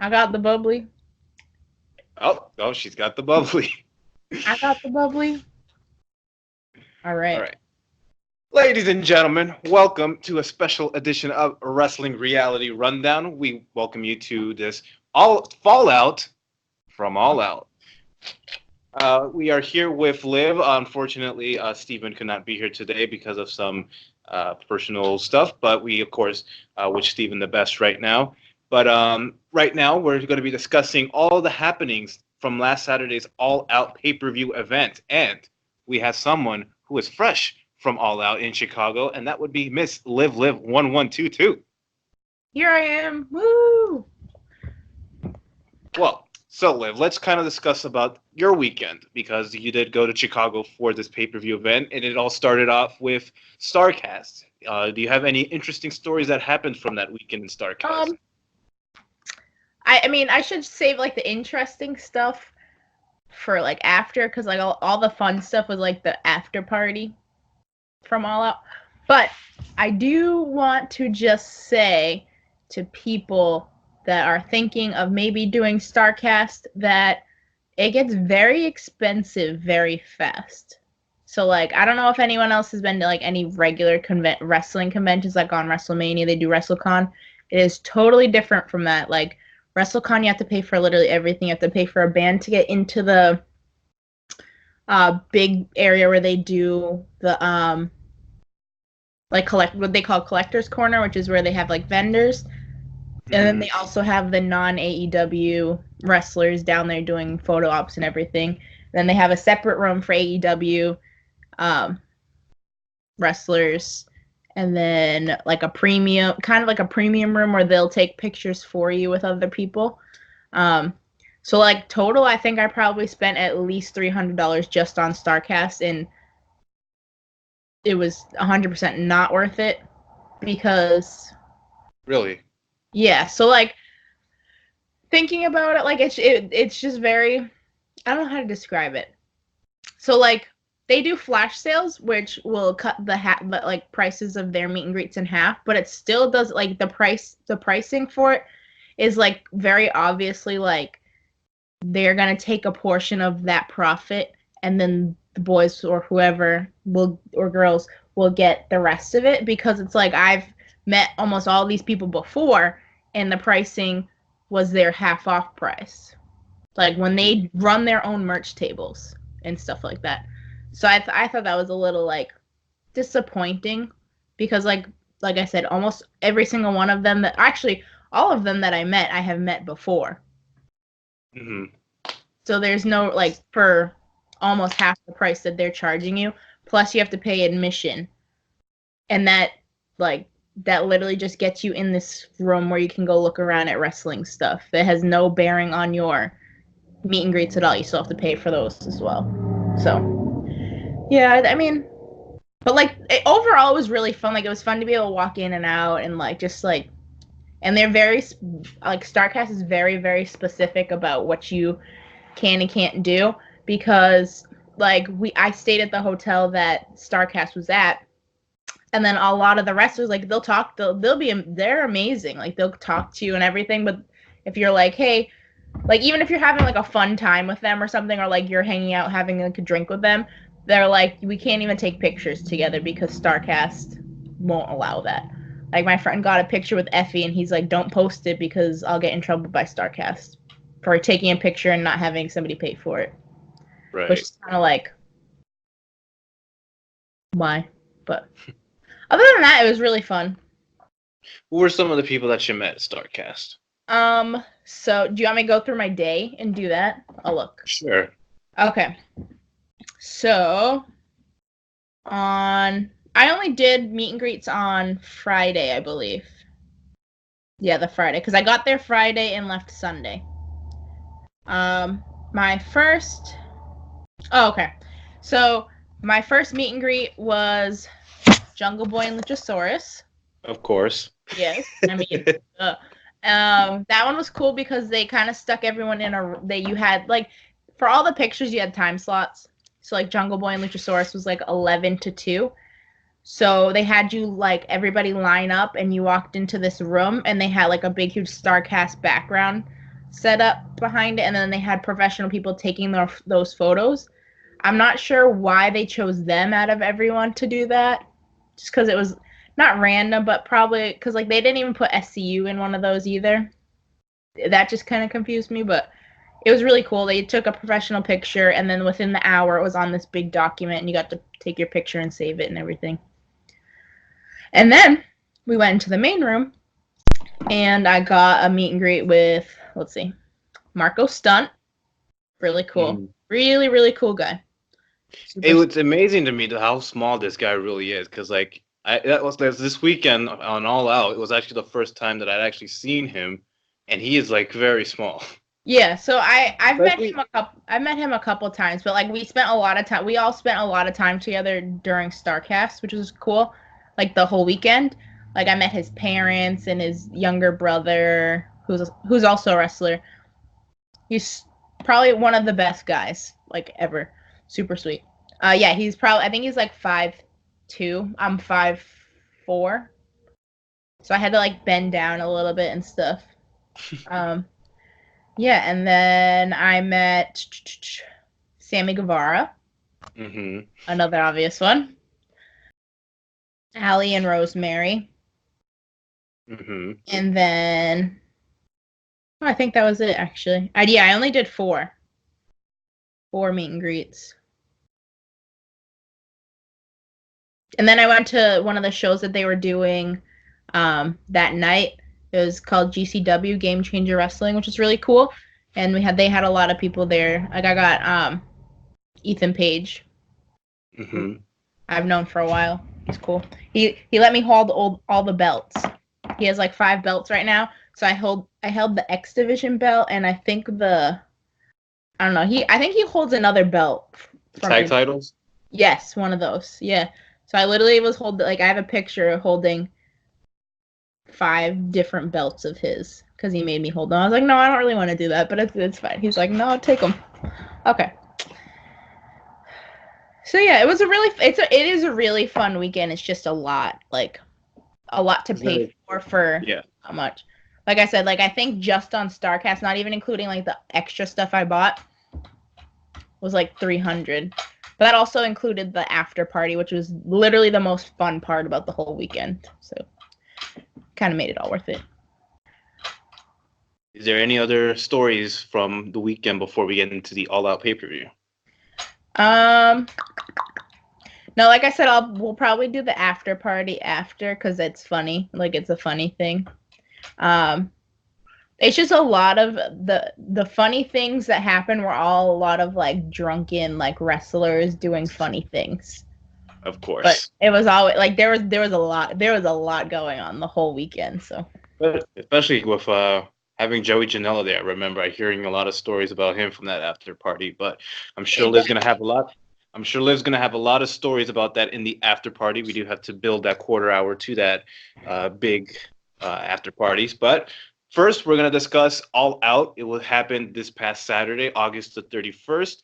I got the bubbly. Oh, she's got the bubbly. I got the bubbly. All All right. right. Ladies and gentlemen, welcome to a special edition of Wrestling Reality Rundown. We welcome you to this all fallout from All Out. We are here with Liv. Unfortunately, Stephen could not be here today because of some personal stuff, but we, of course, wish Stephen the best right now. But right now, we're going to be discussing all the happenings from last Saturday's All Out pay-per-view event. And we have someone who is fresh from All Out in Chicago, and that would be Miss Liv 1122. Here I am. Woo! Well, so Liv, let's kind of discuss about your weekend because you did go to Chicago for this pay-per-view event, and it all started off with Starrcast. Do you have any interesting stories that happened from that weekend in Starrcast? I mean, I should save like the interesting stuff for like after, because like all the fun stuff was like the after party from All Out. But I do want to just say to people that are thinking of maybe doing Starrcast that it gets very expensive very fast. So like I don't know if anyone else has been to like any regular wrestling conventions, like on WrestleMania they do WrestleCon. It is totally different from that. Like WrestleCon, you have to pay for literally everything. You have to pay for a band to get into the big area where they do the like what they call collector's corner, which is where they have like vendors. And then they also have the non-AEW wrestlers down there doing photo ops and everything. Then they have a separate room for AEW wrestlers. And then like a premium, kind of like a premium room where they'll take pictures for you with other people. So like total, I think I probably spent at least $300 just on Starrcast, and it was 100% not worth it because... Really? Yeah, so like thinking about it, like it's just very, I don't know how to describe it. So like they do flash sales, which will cut the like prices of their meet and greets in half, but it still does like the pricing for it is like very obviously like they're gonna take a portion of that profit, and then the boys or whoever will or girls will get the rest of it, because it's like I've met almost all these people before, and the pricing was their half off price. Like when they run their own merch tables and stuff like that. So I thought that was a little like disappointing, because like I said, almost every single one of them that actually all of them that I have met before. Mm-hmm. So there's no like for almost half the price that they're charging you. Plus you have to pay admission, and that literally just gets you in this room where you can go look around at wrestling stuff. That has no bearing on your meet and greets at all. You still have to pay for those as well. So, yeah, I mean, but like overall, it was really fun. Like it was fun to be able to walk in and out and like just like, and they're very like Starrcast is very very specific about what you can and can't do, because like I stayed at the hotel that Starrcast was at. And then a lot of the wrestlers, like they're amazing. Like they'll talk to you and everything. But if you're like, hey, like even if you're having like a fun time with them or something, or like you're hanging out having like a drink with them, they're like, we can't even take pictures together because Starrcast won't allow that. Like my friend got a picture with Effie, and he's like, don't post it because I'll get in trouble by Starrcast for taking a picture and not having somebody pay for it. Right. Which is kind of like, why? But other than that, it was really fun. Who were some of the people that you met at Starrcast? So do you want me to go through my day and do that? I'll look. Sure. Okay. So I only did meet and greets on Friday, I believe. Yeah, the Friday, because I got there Friday and left Sunday. My first... Oh, okay. So my first meet and greet was Jungle Boy and Luchasaurus. Of course. Yes. I mean, that one was cool because they kind of stuck everyone in you had like, for all the pictures you had time slots. So like Jungle Boy and Luchasaurus was like 11 to 2. So they had you like everybody line up, and you walked into this room, and they had like a big huge Starrcast background set up behind it, and then they had professional people taking those photos. I'm not sure why they chose them out of everyone to do that, just because it was not random, but probably because like they didn't even put SCU in one of those either. That just kind of confused me, but it was really cool. They took a professional picture, and then within the hour, it was on this big document, and you got to take your picture and save it and everything. And then we went into the main room, and I got a meet and greet with, let's see, Marco Stunt. Really cool. Really, really cool guy. It's amazing to me how small this guy really is, because like that was this weekend on All Out. It was actually the first time that I'd actually seen him, and he is like very small. Yeah, so I've met him a couple times, but like we all spent a lot of time together during Starrcast, which was cool. Like the whole weekend. Like I met his parents and his younger brother, who's also a wrestler. He's probably one of the best guys like ever. Super sweet. Yeah, I think he's like 5'2". I'm 5'4". So I had to like bend down a little bit and stuff. Yeah, and then I met Sammy Guevara. Another obvious one. Allie and Rosemary. And then I think that was it actually. I only did 4 meet and greets. And then I went to one of the shows that they were doing that night. It was called GCW, Game Changer Wrestling, which is really cool. And they had a lot of people there. Like I got Ethan Page. I've known for a while. He's cool. He let me hold all the belts. He has like 5 belts right now. So I held the X Division belt, and I think I think he holds another belt. Tag titles? Yes, one of those. Yeah. So I literally was I have a picture of holding 5 different belts of his because he made me hold them. I was like, no, I don't really want to do that, but it's fine. He's like, no, take them. Okay. So yeah, it is a really fun weekend. It's just a lot to pay for how much. Like I said, like I think just on Starrcast, not even including like the extra stuff I bought, was like $300. But that also included the after party, which was literally the most fun part about the whole weekend. So kind of made it all worth it. Is there any other stories from the weekend before we get into the All Out pay-per-view? No, like I said, we'll probably do the after party after because it's funny. Like it's a funny thing. It's just a lot of the funny things that happen were all a lot of like drunken like wrestlers doing funny things. Of course. But it was always like there was a lot going on the whole weekend. So. But especially with having Joey Janela there, I remember hearing a lot of stories about him from that after party. But I'm sure Liv's gonna have a lot. I'm sure Liv's gonna have a lot of stories about that in the after party. We do have to build that quarter hour to that big after parties. But first, we're gonna discuss All Out. It will happen this past Saturday, August the 31st.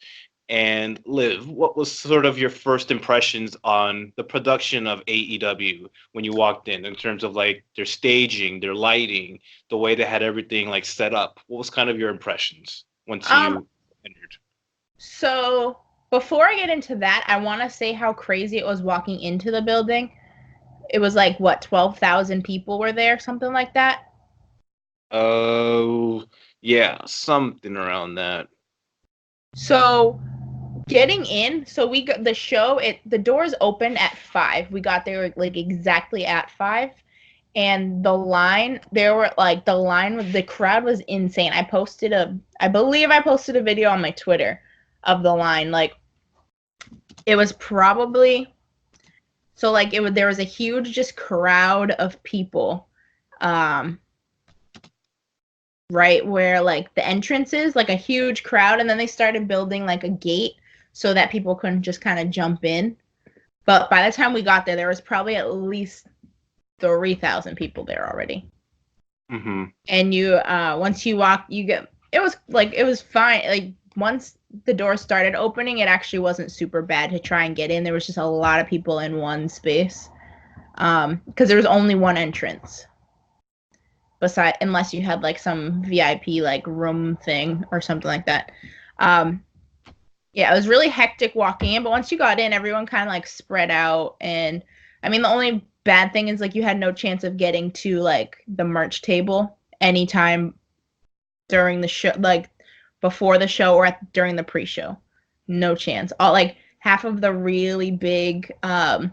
And Liv, what was sort of your first impressions on the production of AEW when you walked in terms of like their staging, their lighting, the way they had everything like set up? What was kind of your impressions once you entered? So before I get into that, I want to say how crazy it was walking into the building. It was like, what, 12,000 people were there, something like that? Oh, yeah, something around that. So getting in, so we got the show, the doors opened at 5. We got there like exactly at 5. And the crowd was insane. I believe I posted a video on my Twitter of the line. Like, it was probably, so like there was a huge just crowd of people, right where like the entrance is, like a huge crowd, and then they started building like a gate so that people couldn't just kind of jump in. But by the time we got there was probably at least 3,000 people there already. And you once you walk, it was fine. Like once the door started opening, it actually wasn't super bad to try and get in. There was just a lot of people in one space because there was only one entrance. unless you had like some VIP like room thing or something like that. Yeah, it was really hectic walking in, but once you got in, everyone kind of like spread out. And I mean, the only bad thing is like you had no chance of getting to like the merch table anytime during the show, like before the show or during the pre-show. No chance. All like half of the really big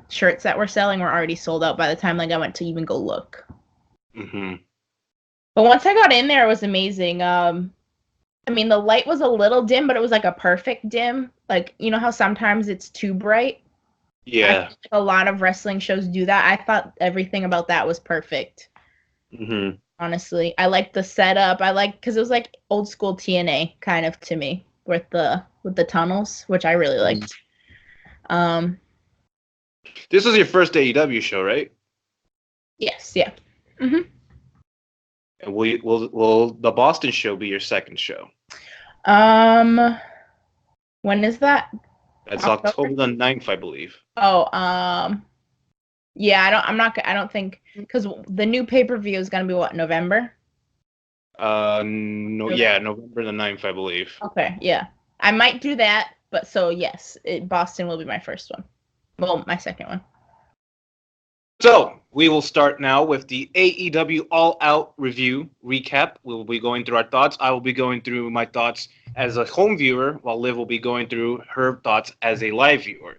shirts that were selling were already sold out by the time like I went to even go look. Mm-hmm. But once I got in there, it was amazing. I mean, the light was a little dim, but it was like a perfect dim. Like, you know how sometimes it's too bright? I feel Yeah. like a lot of wrestling shows do that. I thought everything about that was perfect. Mm-hmm. Honestly, I liked the setup. I like because it was like old school TNA kind of to me with the tunnels, which I really liked. This was your first AEW show, right? Yes, yeah. Mhm. And will the Boston show be your second show? When is that? That's October? October the 9th, I believe. Oh, yeah, I don't think because the new pay-per-view is gonna be what, November? No, yeah, November the 9th, I believe. Okay, yeah. I might do that, but so yes, Boston will be my first one. Well, my second one. So we will start now with the AEW All Out review recap. We will be going through our thoughts. I will be going through my thoughts as a home viewer, while Liv will be going through her thoughts as a live viewer.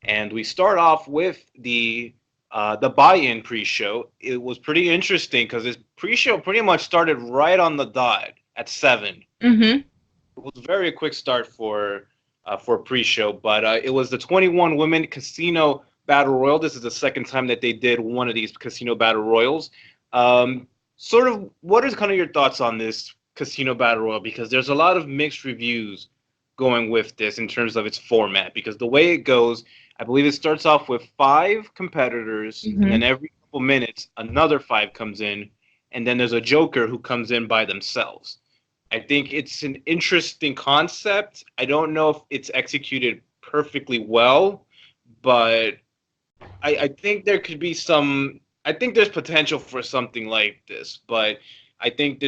And we start off with the buy-in pre-show. It was pretty interesting because this pre-show pretty much started right on the dot at 7. Mm-hmm. It was a very quick start for pre-show, but it was the 21 women casino battle royal. This is the second time that they did one of these casino battle royals. Sort of, what is kind of your thoughts on this casino battle royal? Because there's a lot of mixed reviews going with this in terms of its format. Because the way it goes, I believe it starts off with 5 competitors, and then every couple minutes another 5 comes in, and then there's a joker who comes in by themselves. I think it's an interesting concept. I don't know if it's executed perfectly well, but I think there could be some. I think there's potential for something like this, but I think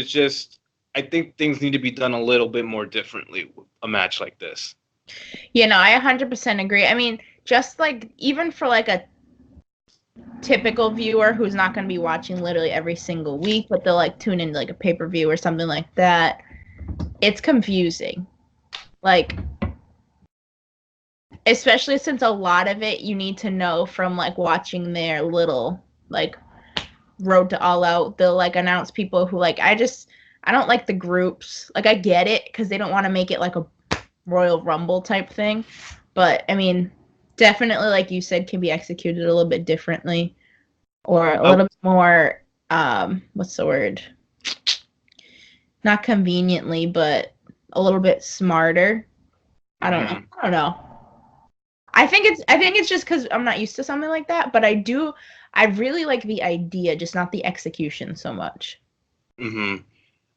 I think things need to be done a little bit more differently with a match like this. You know, I 100% agree. I mean, just like even for like a typical viewer who's not going to be watching literally every single week, but they'll like tune into like a pay-per-view or something like that, it's confusing. Like, especially since a lot of it you need to know from like watching their little like Road to All Out. They'll like announce people who like I don't like the groups. Like I get it because they don't want to make it like a Royal Rumble type thing, but I mean, definitely like you said, can be executed a little bit differently or a little bit more. What's the word? Not conveniently, but a little bit smarter. I don't know. I don't know. I think it's just because I'm not used to something like that, but I really like the idea, just not the execution so much. Mm-hmm.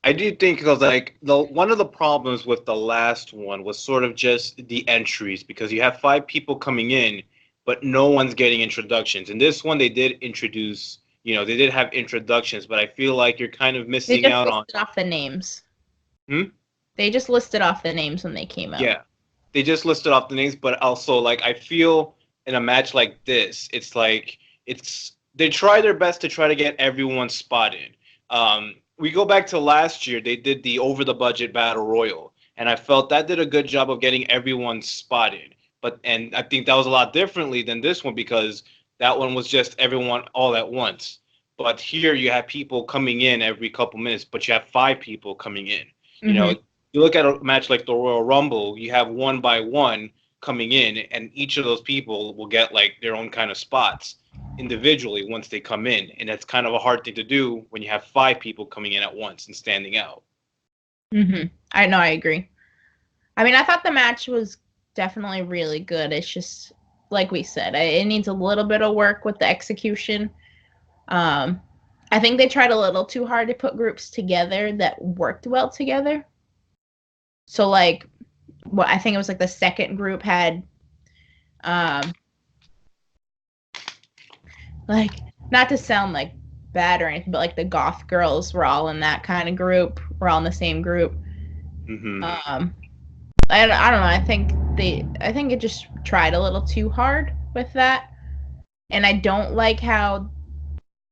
I do think because like the one of the problems with the last one was sort of just the entries because you have 5 people coming in, but no one's getting introductions. And this one they did introduce, they did have introductions, but I feel like you're kind of They missing just out on. listed off the names. Hmm? They just listed off the names when they came out. Yeah, they just listed off the names, but also like I feel in a match like this, it's like they try their best to try to get everyone spotted. We go back to last year; they did the over the budget battle royal, and I felt that did a good job of getting everyone spotted. And I think that was a lot differently than this one because that one was just everyone all at once. But here you have people coming in every couple minutes, but you have 5 people coming in. You know, you look at a match like the Royal Rumble, you have one by one coming in, and each of those people will get like their own kind of spots individually once they come in, and that's kind of a hard thing to do when you have 5 people coming in at once and standing out. I know, I agree. I mean, I thought the match was definitely really good. It's just like we said, it needs a little bit of work with the execution. I think they tried a little too hard to put groups together that worked well together. So like what I think it was like the second group had like not to sound like bad or anything, but like the goth girls were all in that kind of group. We're all in the same group. Mm-hmm. I don't know. I think it just tried a little too hard with that, and I don't like how,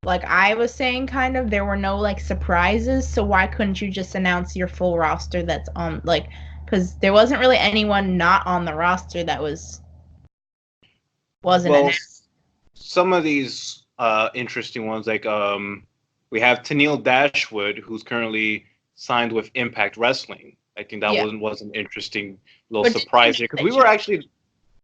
like I was saying, kind of there were no like surprises. So why couldn't you just announce your full roster that's on like, because there wasn't really anyone not on the roster that wasn't Well, announced. some of these interesting ones, like we have Tennille Dashwood, who's currently signed with Impact Wrestling. I think that Yeah. was an interesting little But surprise there because we were actually,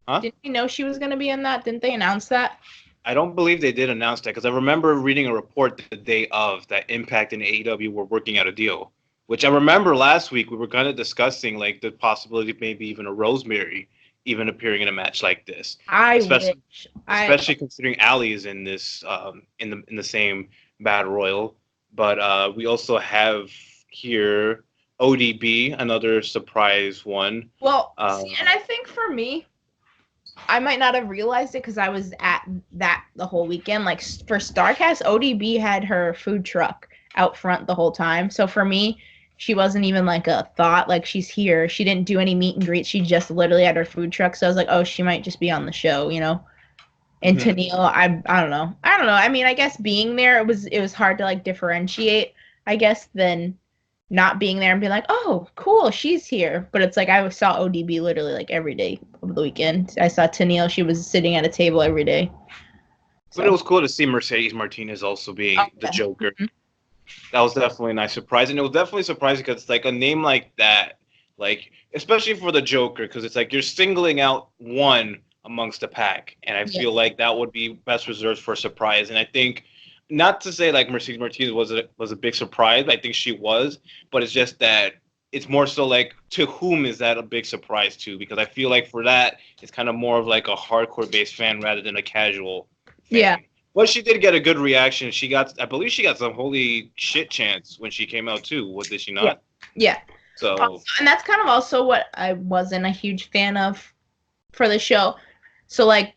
huh? didn't you know she was gonna be in that? Didn't they announce that? I don't believe they did announce that because I remember reading a report the day of that Impact and AEW were working out a deal. Which I remember last week we were kind of discussing like the possibility of maybe even a Rosemary even appearing in a match like this, I especially wish. especially considering Ali is in this in the same battle royal. But we also have here ODB, another surprise one. Well, see, and I think for me, I might not have realized it because I was at that the whole weekend. Like for Starrcast, ODB had her food truck out front the whole time. So for me, she wasn't even like a thought. Like she's here. She didn't do any meet and greet. She just literally had her food truck. So I was like, oh, she might just be on the show, you know. And Mhm. Tennille, I don't know. I don't know. I mean, I guess being there, it was hard to like differentiate. I guess than not being there and being like, oh, cool, she's here. But it's like I saw ODB literally like every day of the weekend. I saw Tennille; she was sitting at a table every day. But it So, was cool to see Mercedes Martinez also oh, being the yeah. Joker. Mhm. That was definitely a nice surprise, and it was definitely surprising because it's like a name like that, like especially for the Joker, because it's like you're singling out one amongst the pack, and I Yeah, feel like that would be best reserved for a surprise. And I think, not to say like Mercedes Martinez was a big surprise, I think she was, but it's just that it's more so like to whom is that a big surprise to? Because I feel like for that it's kind of more of like a hardcore based fan rather than a casual yeah, fan. Well, she did get a good reaction. She got, I believe, she got some holy shit chants when she came out too. What did she yeah, not? yeah. So Also, and that's kind of also what I wasn't a huge fan of for the show. So like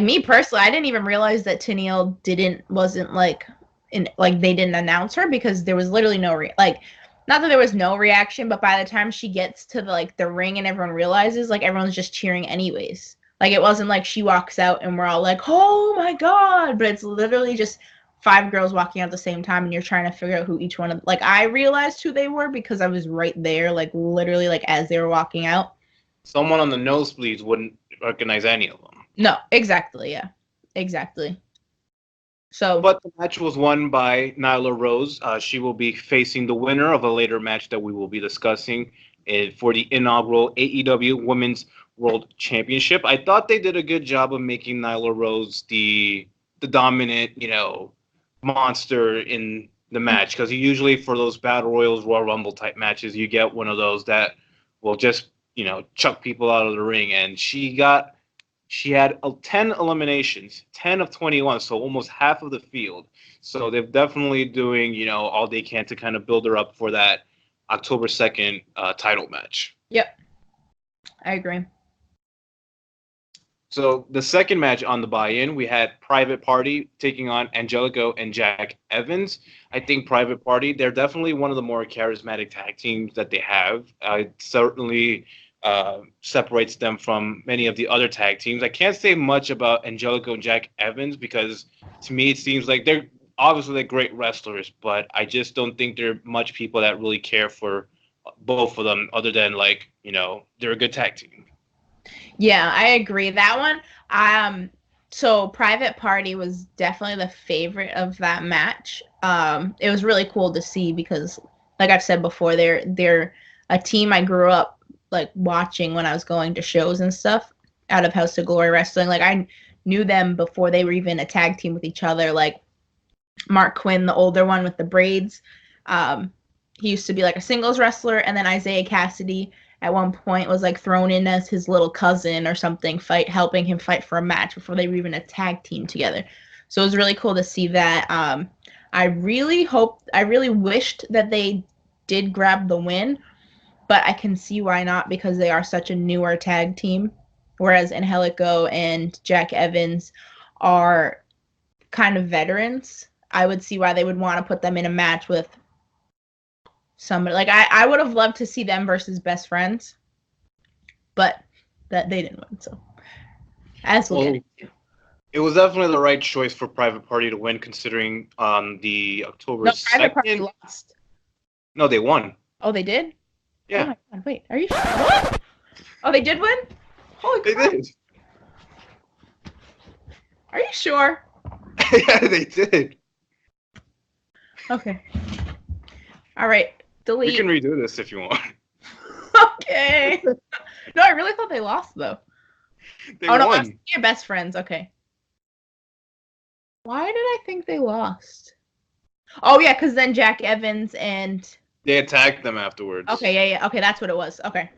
me personally, I didn't even realize that Tennille wasn't like in like they didn't announce her because there was literally like not that there was no reaction, but by the time she gets to the ring and everyone realizes, like everyone's just cheering anyways. Like it wasn't like she walks out and we're all like, "Oh my god!" But it's literally just five girls walking out at the same time and you're trying to figure out who each one of like I realized who they were because I was right there like literally like as they were walking out. someone on the nosebleeds wouldn't recognize any of them. No, exactly, yeah. Exactly. So But the match was won by Nyla Rose. She will be facing the winner of a later match that we will be discussing for the inaugural AEW Women's World Championship. I thought they did a good job of making Nyla Rose the dominant, monster in the match because usually for those battle royals, Royal Rumble type matches, you get one of those that will just chuck people out of the ring, and she had 10 eliminations, 10 of 21, so almost half of the field. So they're definitely doing, all they can to kind of build her up for that October 2nd title match. yep, I agree. So the second match on the buy-in, we had Private Party taking on Angelico and Jack Evans. I think Private Party, they're definitely one of the more charismatic tag teams that they have. It certainly separates them from many of the other tag teams. I can't say much about Angelico and Jack Evans because to me it seems like they're great wrestlers, but I just don't think there are much people that really care for both of them other than they're a good tag team. Yeah, I agree. That one, so Private Party was definitely the favorite of that match. It was really cool to see because, like I've said before, they're a team I grew up like watching when I was going to shows and stuff out of House of Glory Wrestling. Like I knew them before they were even a tag team with each other. Like Mark Quinn, the older one with the braids. Um, he used to be like a singles wrestler, and then Isaiah Cassidy at one point was like thrown in as his little cousin or something, helping him fight for a match before they were even a tag team together. So it was really cool to see that. I really wished that they did grab the win, but I can see why not because they are such a newer tag team. Whereas Angelico and Jack Evans are kind of veterans. I would see why they would want to put them in a match with somebody. Like, I would have loved to see them versus Best Friends, but that they didn't win. So, as we'll get into. It was definitely the right choice for Private Party to win, considering the October No, Private Party 2nd. lost. No, they won. Oh, they did? Yeah. Oh my god, wait, are you sure? What? Oh, they did win? Holy They crap. did. Are you sure? Yeah, they did. Okay. All right, delete. We can redo this if you want. Okay. No, I really thought they lost, though. They no, won. Your Best Friends. Okay. Why did I think they lost? Oh, yeah, because then Jack Evans and... They attacked them afterwards. Okay, yeah. Okay, that's what it was. Okay.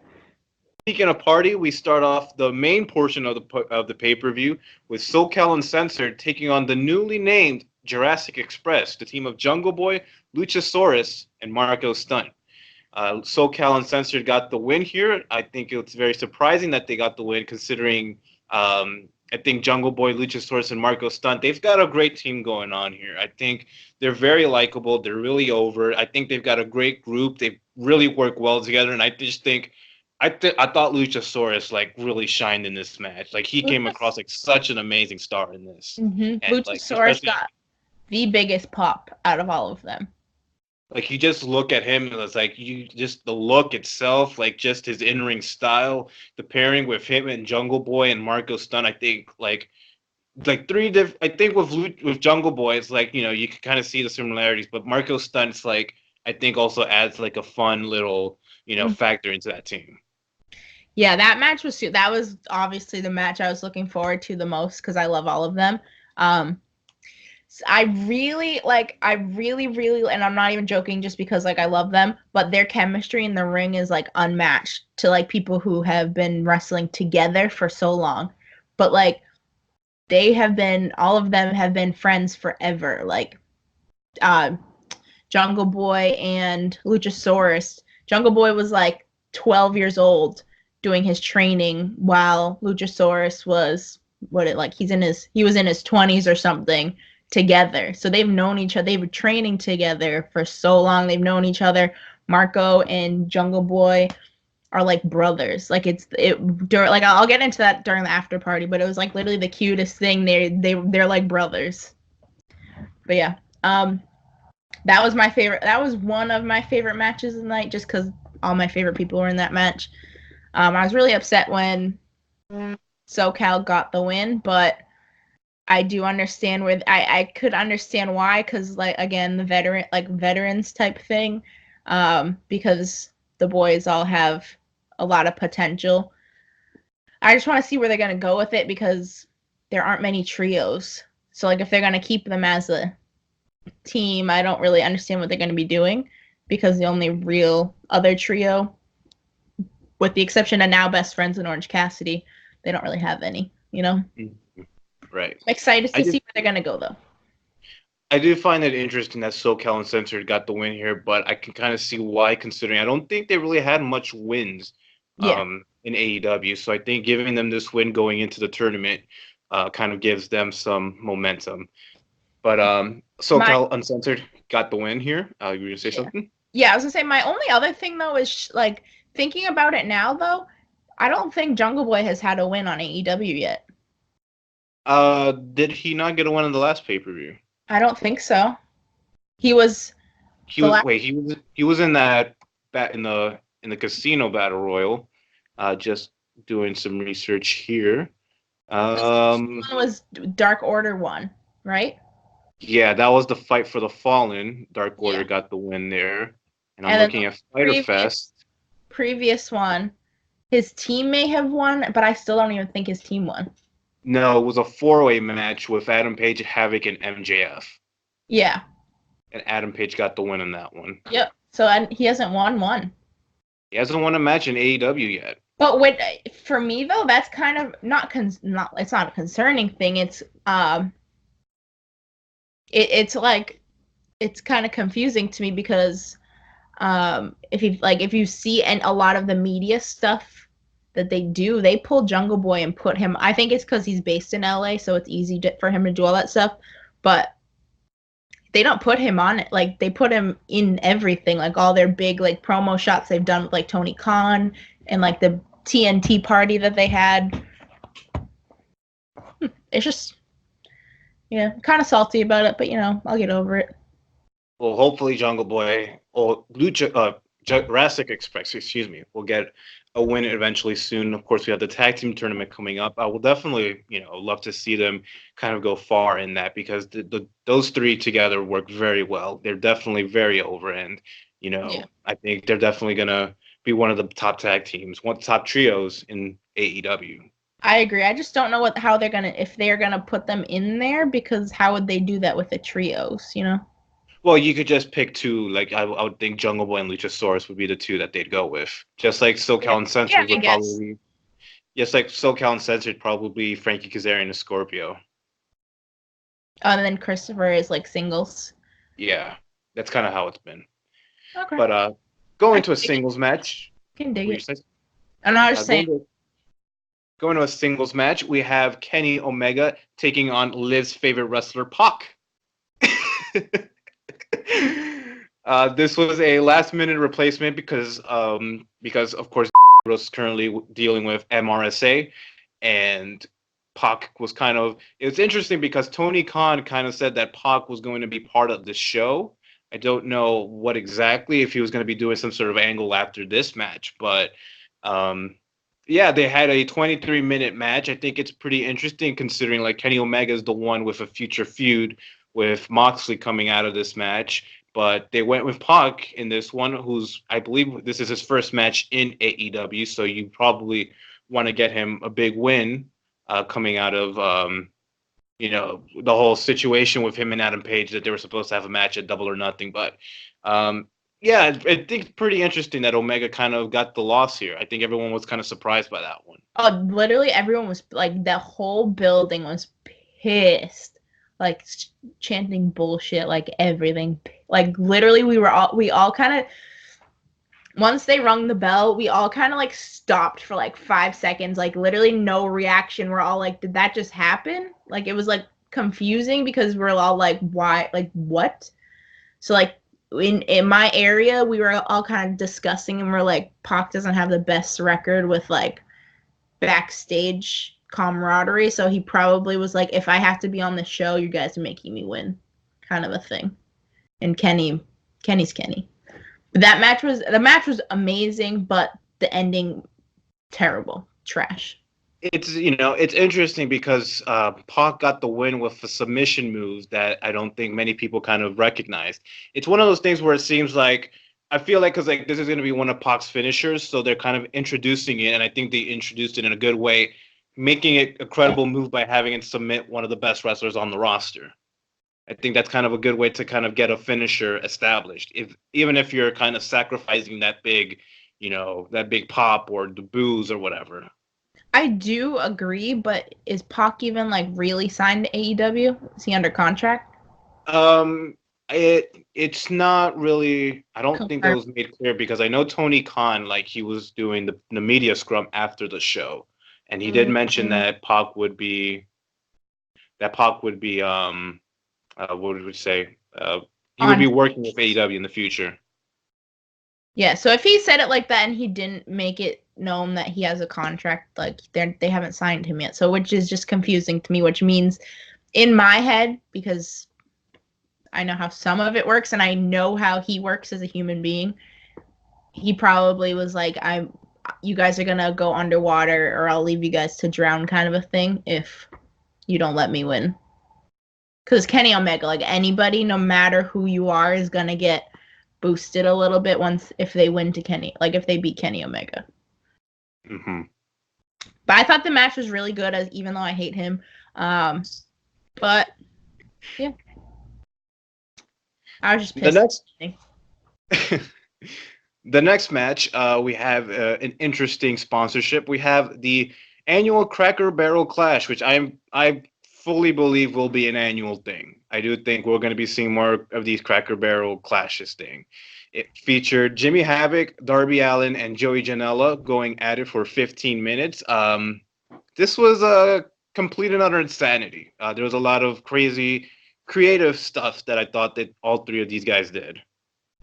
Speaking of party, we start off the main portion of the pay-per-view with SoCal Uncensored taking on the newly named Jurassic Express, the team of Jungle Boy, Luchasaurus, and Marco Stunt. SoCal Uncensored got the win here. I think it's very surprising that they got the win, considering I think Jungle Boy, Luchasaurus, and Marco Stunt, they've got a great team going on here. I think they're very likable. They're really over. I think they've got a great group. They really work well together, and I just think I thought Luchasaurus like really shined in this match. Like he came across like such an amazing star in this. Mm-hmm. And, Luchasaurus got the biggest pop out of all of them. Like you just look at him and it's like you just the look itself, like just his in-ring style, the pairing with him and Jungle Boy and Marco Stunt. I think like three different. I think with Jungle Boy, it's like you can kind of see the similarities, but Marco Stunt's like I think also adds like a fun little factor into that team. Yeah, that was obviously the match I was looking forward to the most because I love all of them. I really, and I'm not even joking just because like I love them, but their chemistry in the ring is like unmatched to like people who have been wrestling together for so long. But like all of them have been friends forever. Like Jungle Boy and Luchasaurus. Jungle Boy was like 12 years old doing his training while Luchasaurus was he was in his 20s or something together. So they've known each other. They've been training together for so long. They've known each other. Marco and Jungle Boy are like brothers. Like I'll get into that during the after party, but it was like literally the cutest thing. They're like brothers. But yeah, that was my favorite. That was one of my favorite matches of the night, just because all my favorite people were in that match. I was really upset when SoCal got the win, but I do understand I could understand why, because like again the veterans type thing, because the boys all have a lot of potential. I just want to see where they're gonna go with it because there aren't many trios. So like if they're gonna keep them as a team, I don't really understand what they're gonna be doing because the only real other trio, with the exception of now Best Friends and Orange Cassidy, they don't really have any, Right. I'm excited to see where they're going to go, though. I do find it interesting that SoCal Uncensored got the win here, but I can kind of see why, considering I don't think they really had much wins in AEW. So I think giving them this win going into the tournament kind of gives them some momentum. But SoCal Uncensored got the win here. You were going to say something? Yeah, I was going to say my only other thing, though, is like thinking about it now, though, I don't think Jungle Boy has had a win on AEW yet. Did he not get a win in the last pay-per-view? I don't think so. He was in that in the casino battle royal. Just doing some research here. One was Dark Order 1, right? Yeah, that was the Fight for the Fallen. Dark Order got the win there. And I'm looking at Fighter Fest. Previous one, his team may have won, but I still don't even think his team won. No, it was a 4-way match with Adam Page, Havoc, and MJF. Yeah. And Adam Page got the win in that one. Yep. So he hasn't won one. He hasn't won a match in AEW yet. But for me though, that's kind of it's not a concerning thing. It's it's kind of confusing to me because if you see a lot of the media stuff that they pull Jungle Boy and put him. I think it's because he's based in LA, so it's easy for him to do all that stuff. But they don't put him on it. Like, they put him in everything. Like, all their big, like, promo shots they've done with, like, Tony Khan and, like, the TNT party that they had. It's just, yeah, kind of salty about it, but, I'll get over it. Well, hopefully Jungle Boy or Jurassic Express, will get a win eventually soon. Of course, we have the tag team tournament coming up. I will definitely, love to see them kind of go far in that because those three together work very well. They're definitely very over, and I think they're definitely gonna be one of the top tag teams, one of the top trios in AEW. I agree. I just don't know if they're gonna put them in there, because how would they do that with the trios? Well, you could just pick two. Like I would think Jungle Boy and Luchasaurus would be the two that they'd go with. Just like SoCal and Censored would probably. Just like SoCal and Censored probably Frankie Kazarian and Scorpio. Oh, and then Christopher is like singles. Yeah, that's kind of how it's been. Okay. But going to a singles match. Can dig it. I'm not just saying. Going to a singles match, we have Kenny Omega taking on Liv's favorite wrestler, Pac. This was a last-minute replacement because of course was currently dealing with MRSA, and Pac was it's interesting because Tony Khan kind of said that Pac was going to be part of the show. I don't know what exactly, if he was going to be doing some sort of angle after this match, but yeah, they had a 23-minute match. I think it's pretty interesting considering like Kenny Omega is the one with a future feud with Moxley coming out of this match. But they went with Pac in this one, I believe this is his first match in AEW, so you probably want to get him a big win coming out of, the whole situation with him and Adam Page that they were supposed to have a match at Double or Nothing. But, yeah, I think it's pretty interesting that Omega kind of got the loss here. I think everyone was kind of surprised by that one. Oh, literally everyone was, like, the whole building was pissed. Like, chanting bullshit, like, everything. Like, literally, we all kind of, once they rung the bell, we all kind of, like, stopped for, like, 5 seconds. Like, literally no reaction. We're all like, did that just happen? Like, it was, like, confusing because we're all like, why? Like, what? So, like, in my area, we were all kind of discussing, and we're like, Pac doesn't have the best record with, like, backstage camaraderie, so he probably was like, if I have to be on the show, you guys are making me win, kind of a thing. And Kenny's Kenny. But the match was amazing, but the ending, terrible, trash. It's it's interesting because Pac got the win with a submission move that I don't think many people kind of recognized. It's one of those things where it seems like, I feel like, because like this is going to be one of Pac's finishers, so they're kind of introducing it, and I think they introduced it in a good way, making it a credible move by having it submit one of the best wrestlers on the roster. I think that's kind of a good way to kind of get a finisher established. Even if you're kind of sacrificing that big pop or the boos or whatever. I do agree, but is Pac even like really signed to AEW? Is he under contract? It's not really. I don't think that was made clear because I know Tony Khan, like, he was doing the media scrum after the show, and he did mention that Pac would be. What would we say? He would be working with AEW in the future. Yeah, so if he said it like that and he didn't make it known that he has a contract, like, they haven't signed him yet. So, which is just confusing to me, which means in my head, because I know how some of it works and I know how he works as a human being, he probably was like, you guys are going to go underwater or I'll leave you guys to drown, kind of a thing, if you don't let me win. Because Kenny Omega, like, anybody, no matter who you are, is going to get boosted a little bit if they win to Kenny, like, if they beat Kenny Omega. Mm-hmm. But I thought the match was really good, even though I hate him. But, yeah. I was just pissed. The next match, we have an interesting sponsorship. We have the annual Cracker Barrel Clash, which I fully believe will be an annual thing. I do think we're going to be seeing more of these Cracker Barrel Clashes thing. It featured Jimmy Havoc, Darby Allin, and Joey Janela going at it for 15 minutes. This was a complete and utter insanity. There was a lot of crazy creative stuff that I thought that all three of these guys did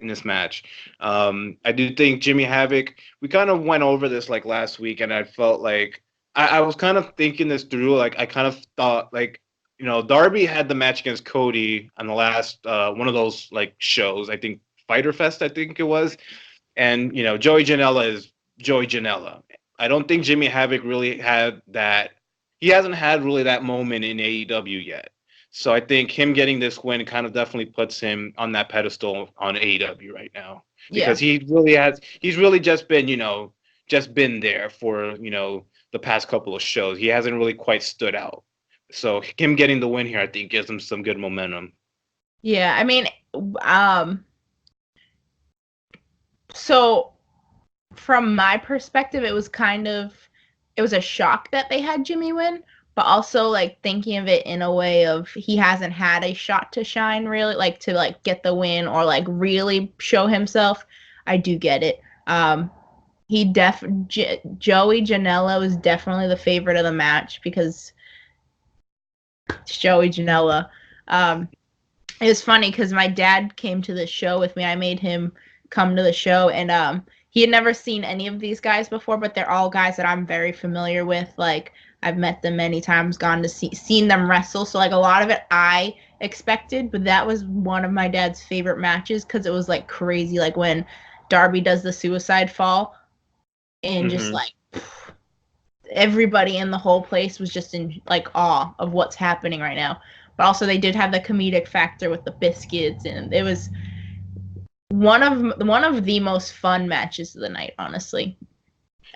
in this match. I do think Jimmy Havoc, we kind of went over this like last week, and I felt like I was kind of thinking this through. Like I kind of thought like, Darby had the match against Cody on the last one of those like shows. I think Fighter Fest, I think it was, and Joey Janela is Joey Janela. I don't think Jimmy Havoc really had that. He hasn't had really that moment in AEW yet. So I think him getting this win kind of definitely puts him on that pedestal on AEW right now, because he's really just been, just been there for, the past couple of shows. He hasn't really quite stood out. So him getting the win here, I think, gives him some good momentum. Yeah, I mean, so from my perspective, it was a shock that they had Jimmy win, but also like thinking of it in a way of he hasn't had a shot to shine really, like to like get the win or like really show himself. I do get it. Joey Janela was definitely the favorite of the match because it's Joey Janela. It was funny because my dad came to the show with me. I made him come to the show, and he had never seen any of these guys before, but they're all guys that I'm very familiar with. Like, I've met them many times, seen them wrestle. So, like, a lot of it I expected, but that was one of my dad's favorite matches because it was, like, crazy. Like, when Darby does the suicide fall and just, like, everybody in the whole place was just in, like, awe of what's happening right now. But also they did have the comedic factor with the biscuits, and it was one of the most fun matches of the night, honestly.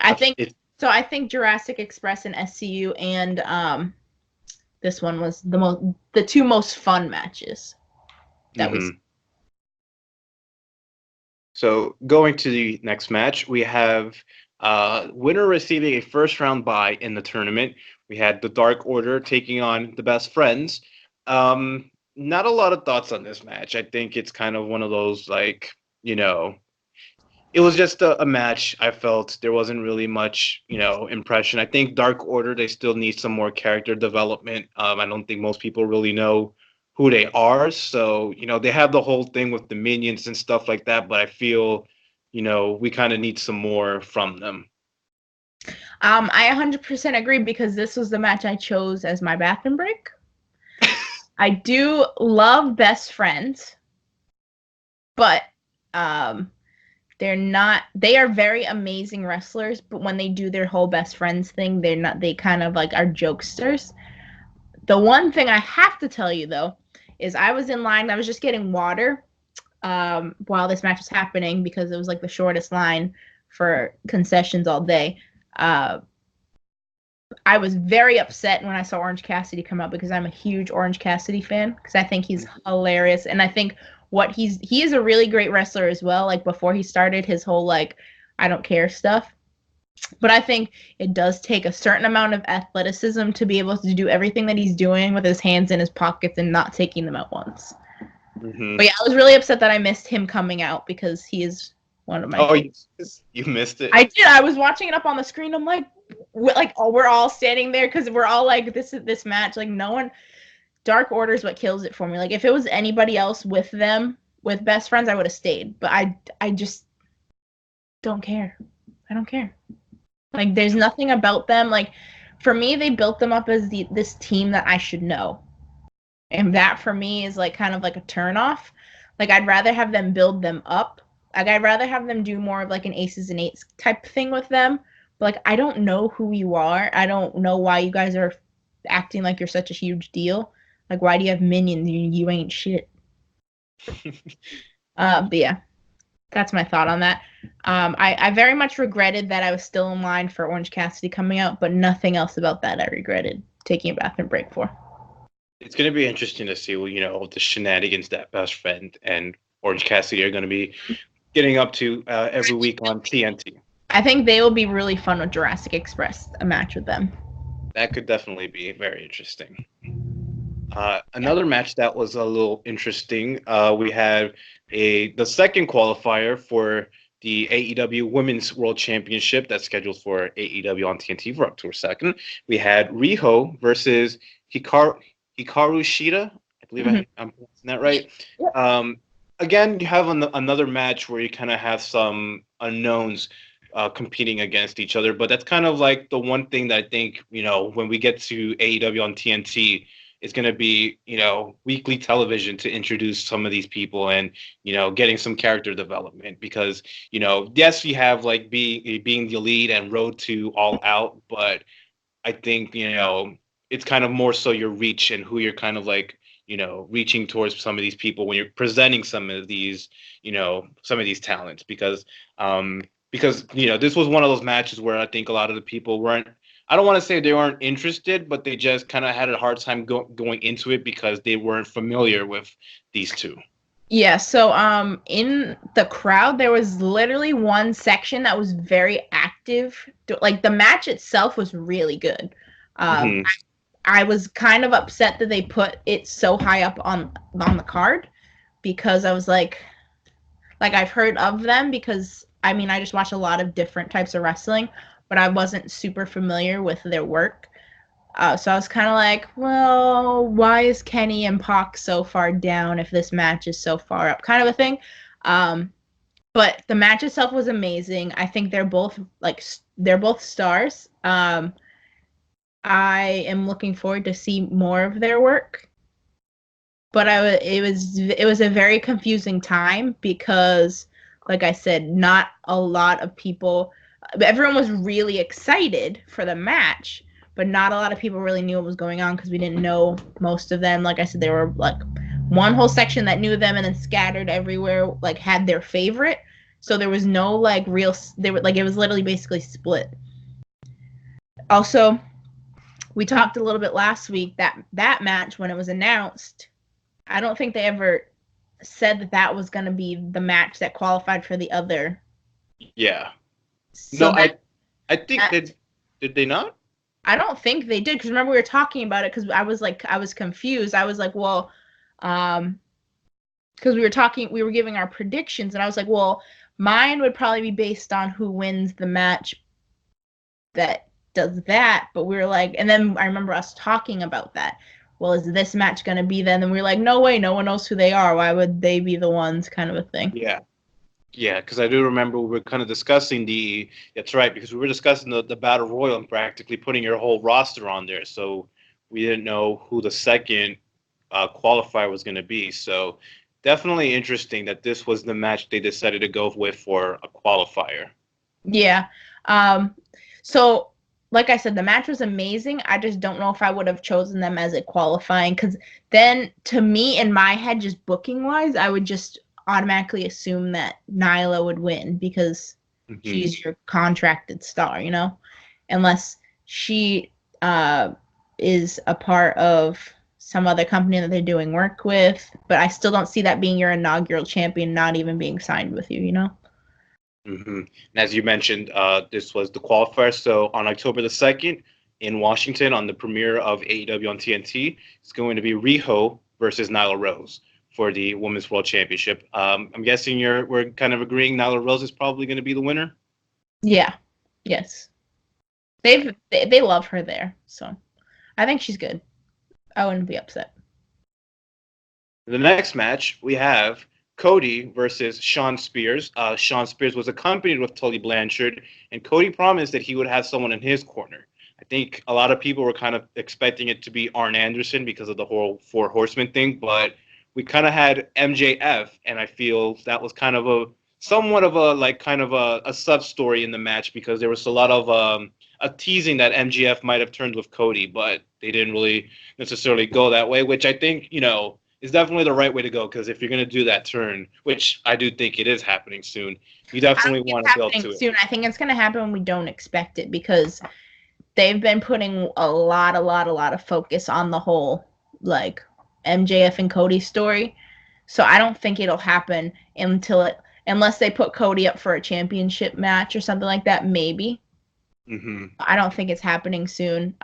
I think Jurassic Express and SCU and this one was the two most fun matches. So going to the next match, we have winner receiving a first round bye in the tournament. We had the Dark Order taking on the Best Friends. Not a lot of thoughts on this match. I think it's kind of one of those, like, it was just a match. I felt there wasn't really much, impression. I think Dark Order, they still need some more character development. I don't think most people really know who they are. So, they have the whole thing with the minions and stuff like that, but I feel, we kind of need some more from them. I 100% agree because this was the match I chose as my bathroom break. I do love Best Friends, but they are very amazing wrestlers, but when they do their whole Best Friends thing, they kind of like are jokesters. The one thing I have to tell you though is I was in line, I was just getting water while this match was happening because it was like the shortest line for concessions all day. I was very upset when I saw Orange Cassidy come out because I'm a huge Orange Cassidy fan because I think he's hilarious, and I think he is a really great wrestler as well. Like before he started his whole like I don't care stuff, but I think it does take a certain amount of athleticism to be able to do everything that he's doing with his hands in his pockets and not taking them out once. Mm-hmm. But yeah, I was really upset that I missed him coming out because he is one of my. Oh, you missed it. I did. I was watching it up on the screen. I'm like, we're all standing there because we're all like, this match. Like, no one. Dark Order is what kills it for me. Like, if it was anybody else with them, with Best Friends, I would have stayed. But I just don't care. I don't care. Like, there's nothing about them. Like, for me, they built them up as this team that I should know. And that, for me, is, like, kind of like a turnoff. Like, I'd rather have them build them up. Like, I'd rather have them do more of, like, an Aces and Eights type thing with them. But, like, I don't know who you are. I don't know why you guys are acting like you're such a huge deal. Like, why do you have minions? You ain't shit. But, yeah. That's my thought on that. I very much regretted that I was still in line for Orange Cassidy coming out, but nothing else about that I regretted taking a bathroom break for. It's going to be interesting to see, the shenanigans that Best Friend and Orange Cassidy are going to be getting up to every week on TNT. I think they will be really fun with Jurassic Express, a match with them. That could definitely be very interesting. Another match that was a little interesting, we had the second qualifier for the AEW Women's World Championship that's scheduled for AEW on TNT for October 2nd. We had Riho versus Hikaru Shida. I believe Mhm. I'm pronouncing that right. Yep. Again, you have another match where you kind of have some unknowns competing against each other, but that's kind of like the one thing that I think, when we get to AEW on TNT, it's going to be, weekly television to introduce some of these people and, getting some character development because, yes, you have like being the elite and road to all out, but I think, it's kind of more so your reach and who you're kind of like, reaching towards some of these people when you're presenting some of these talents because this was one of those matches where I think a lot of the people weren't. I don't want to say they weren't interested, but they just kind of had a hard time going into it because they weren't familiar with these two. Yeah, so in the crowd there was literally one section that was very active. Like the match itself was really good. Um Hmm. I was kind of upset that they put it so high up on the card because I was like I've heard of them because I mean I just watch a lot of different types of wrestling, but I wasn't super familiar with their work. So I was kind of like, well, why is Kenny and Pac so far down if this match is so far up, kind of a thing. Um, but the match itself was amazing. I think they're both stars. I am looking forward to see more of their work. But it was a very confusing time because, like I said, not a lot of people. Everyone was really excited for the match, but not a lot of people really knew what was going on because we didn't know most of them. Like I said, there were like one whole section that knew them and then scattered everywhere, like had their favorite. So there was no like real. They were like it was literally basically split. Also, we talked a little bit last week that match when it was announced. I don't think they ever said that was going to be the match that qualified for the other. Yeah. So No, that, I think that that did they not? I don't think they did because remember we were talking about it because I was confused. I was like, well, um, because we were giving our predictions, and I was like, well, mine would probably be based on who wins the match that does that. But we were like, and then I remember us talking about that. Well, is this match going to be then? And we were like, no way, no one knows who they are. Why would they be the ones? Kind of a thing. Yeah. Yeah, because I do remember we were kind of discussing that's right, because we were discussing the Battle Royal and practically putting your whole roster on there. So we didn't know who the second qualifier was going to be. So definitely interesting that this was the match they decided to go with for a qualifier. Yeah. Um, so like I said, the match was amazing. I just don't know if I would have chosen them as a qualifying because then to me in my head, just booking wise, I would just automatically assume that Nyla would win because Hmm. she's your contracted star, unless she is a part of some other company that they're doing work with. But I still don't see that being your inaugural champion, not even being signed with you. Hmm. And as you mentioned, this was the qualifier. So on October the 2nd in Washington on the premiere of AEW on TNT, it's going to be Riho versus Nyla Rose for the Women's World Championship. I'm guessing we're kind of agreeing Nyla Rose is probably going to be the winner. Yeah. Yes. They love her there, so I think she's good. I wouldn't be upset. The next match we have Cody versus Sean Spears. Sean Spears was accompanied with Tully Blanchard, and Cody promised that he would have someone in his corner. I think a lot of people were kind of expecting it to be Arn Anderson because of the whole Four Horsemen thing, but we kind of had MJF, and I feel that was kind of somewhat of a like kind of a sub story in the match because there was a lot of a teasing that MJF might have turned with Cody, but they didn't really necessarily go that way, which I think is definitely the right way to go because if you're going to do that turn, which I do think it is happening soon, you I don't definitely think it's want to build happening to it. soon. I think it's gonna happen when we don't expect it because they've been putting a lot of focus on the whole like MJF and Cody story. So I don't think it'll happen unless they put Cody up for a championship match or something like that. Maybe. Hmm. I don't think it's happening soon.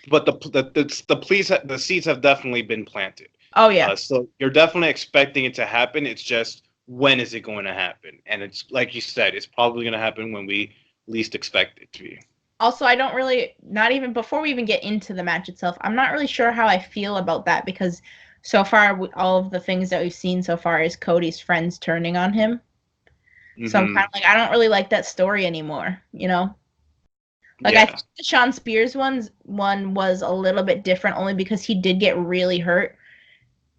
But the seeds have definitely been planted. Oh yeah. So you're definitely expecting it to happen. It's just when is it going to happen? And it's like you said, it's probably going to happen when we least expect it to be. Also, I don't really, not even before we even get into the match itself, I'm not really sure how I feel about that because so far, all of the things that we've seen so far is Cody's friends turning on him. So I'm kind of like, I don't really like that story anymore, you know? Like, I Yeah. think the Sean Spears one was a little bit different only because he did get really hurt,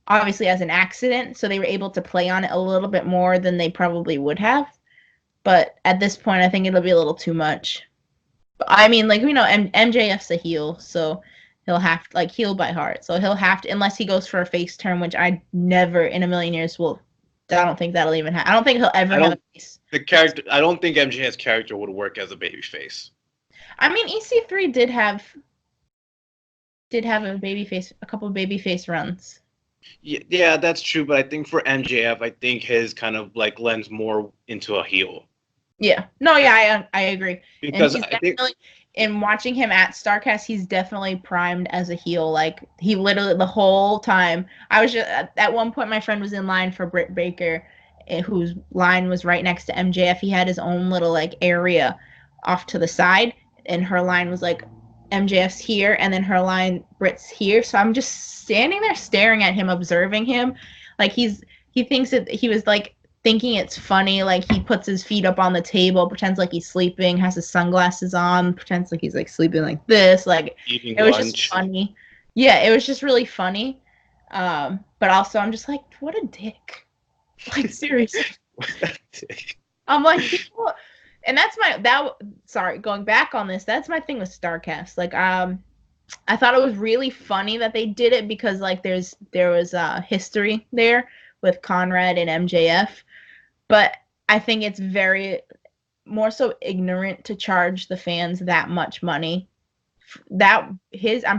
obviously as an accident. So they were able to play on it a little bit more than they probably would have. But at this point, I think it'll be a little too much. I mean, like, MJF's a heel, so he'll have to, like, heel by heart. So he'll have to, unless he goes for a face turn, which I never in a million years will. I don't think that'll even happen. I don't think he'll ever have a face. The character. I don't think MJF's character would work as a babyface. I mean, EC3 did have a couple of babyface runs. Yeah, that's true. But I think for MJF, I think his kind of like lends more into a heel. Yeah. No, yeah, I agree. Because And he's I think definitely, in watching him at Starrcast, he's definitely primed as a heel. Like, he literally, the whole time, I was just, at one point, my friend was in line for Britt Baker, whose line was right next to MJF. He had his own little, like, area off to the side, and her line was, like, MJF's here, and then her line, Britt's here. So I'm just standing there staring at him, observing him. Like, he thinks that he was, like, thinking it's funny, like he puts his feet up on the table, pretends like he's sleeping, has his sunglasses on, pretends like he's like sleeping like this, like eating it was lunch. just funny. Yeah, it was just really funny. But also I'm just like, what a dick. Like, seriously. I'm like, people, and sorry, going back on this, that's my thing with Starrcast. Like, I thought it was really funny that they did it because like there was history there with Conrad and MJF. But I think it's very more so ignorant to charge the fans that much money. I'm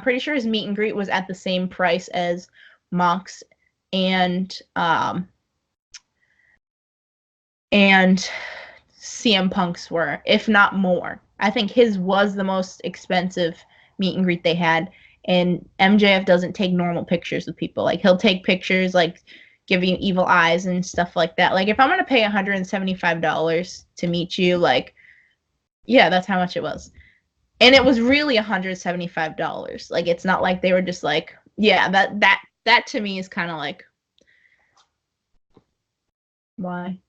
pretty sure his meet and greet was at the same price as Mox and CM Punk's were, if not more. I think his was the most expensive meet and greet they had. And MJF doesn't take normal pictures of people. Like, he'll take pictures like giving evil eyes and stuff like that. Like, if I'm gonna pay $175 to meet you, like, yeah, that's how much it was. And it was really $175. Like, it's not like they were just like, yeah, that to me is kind of like, why?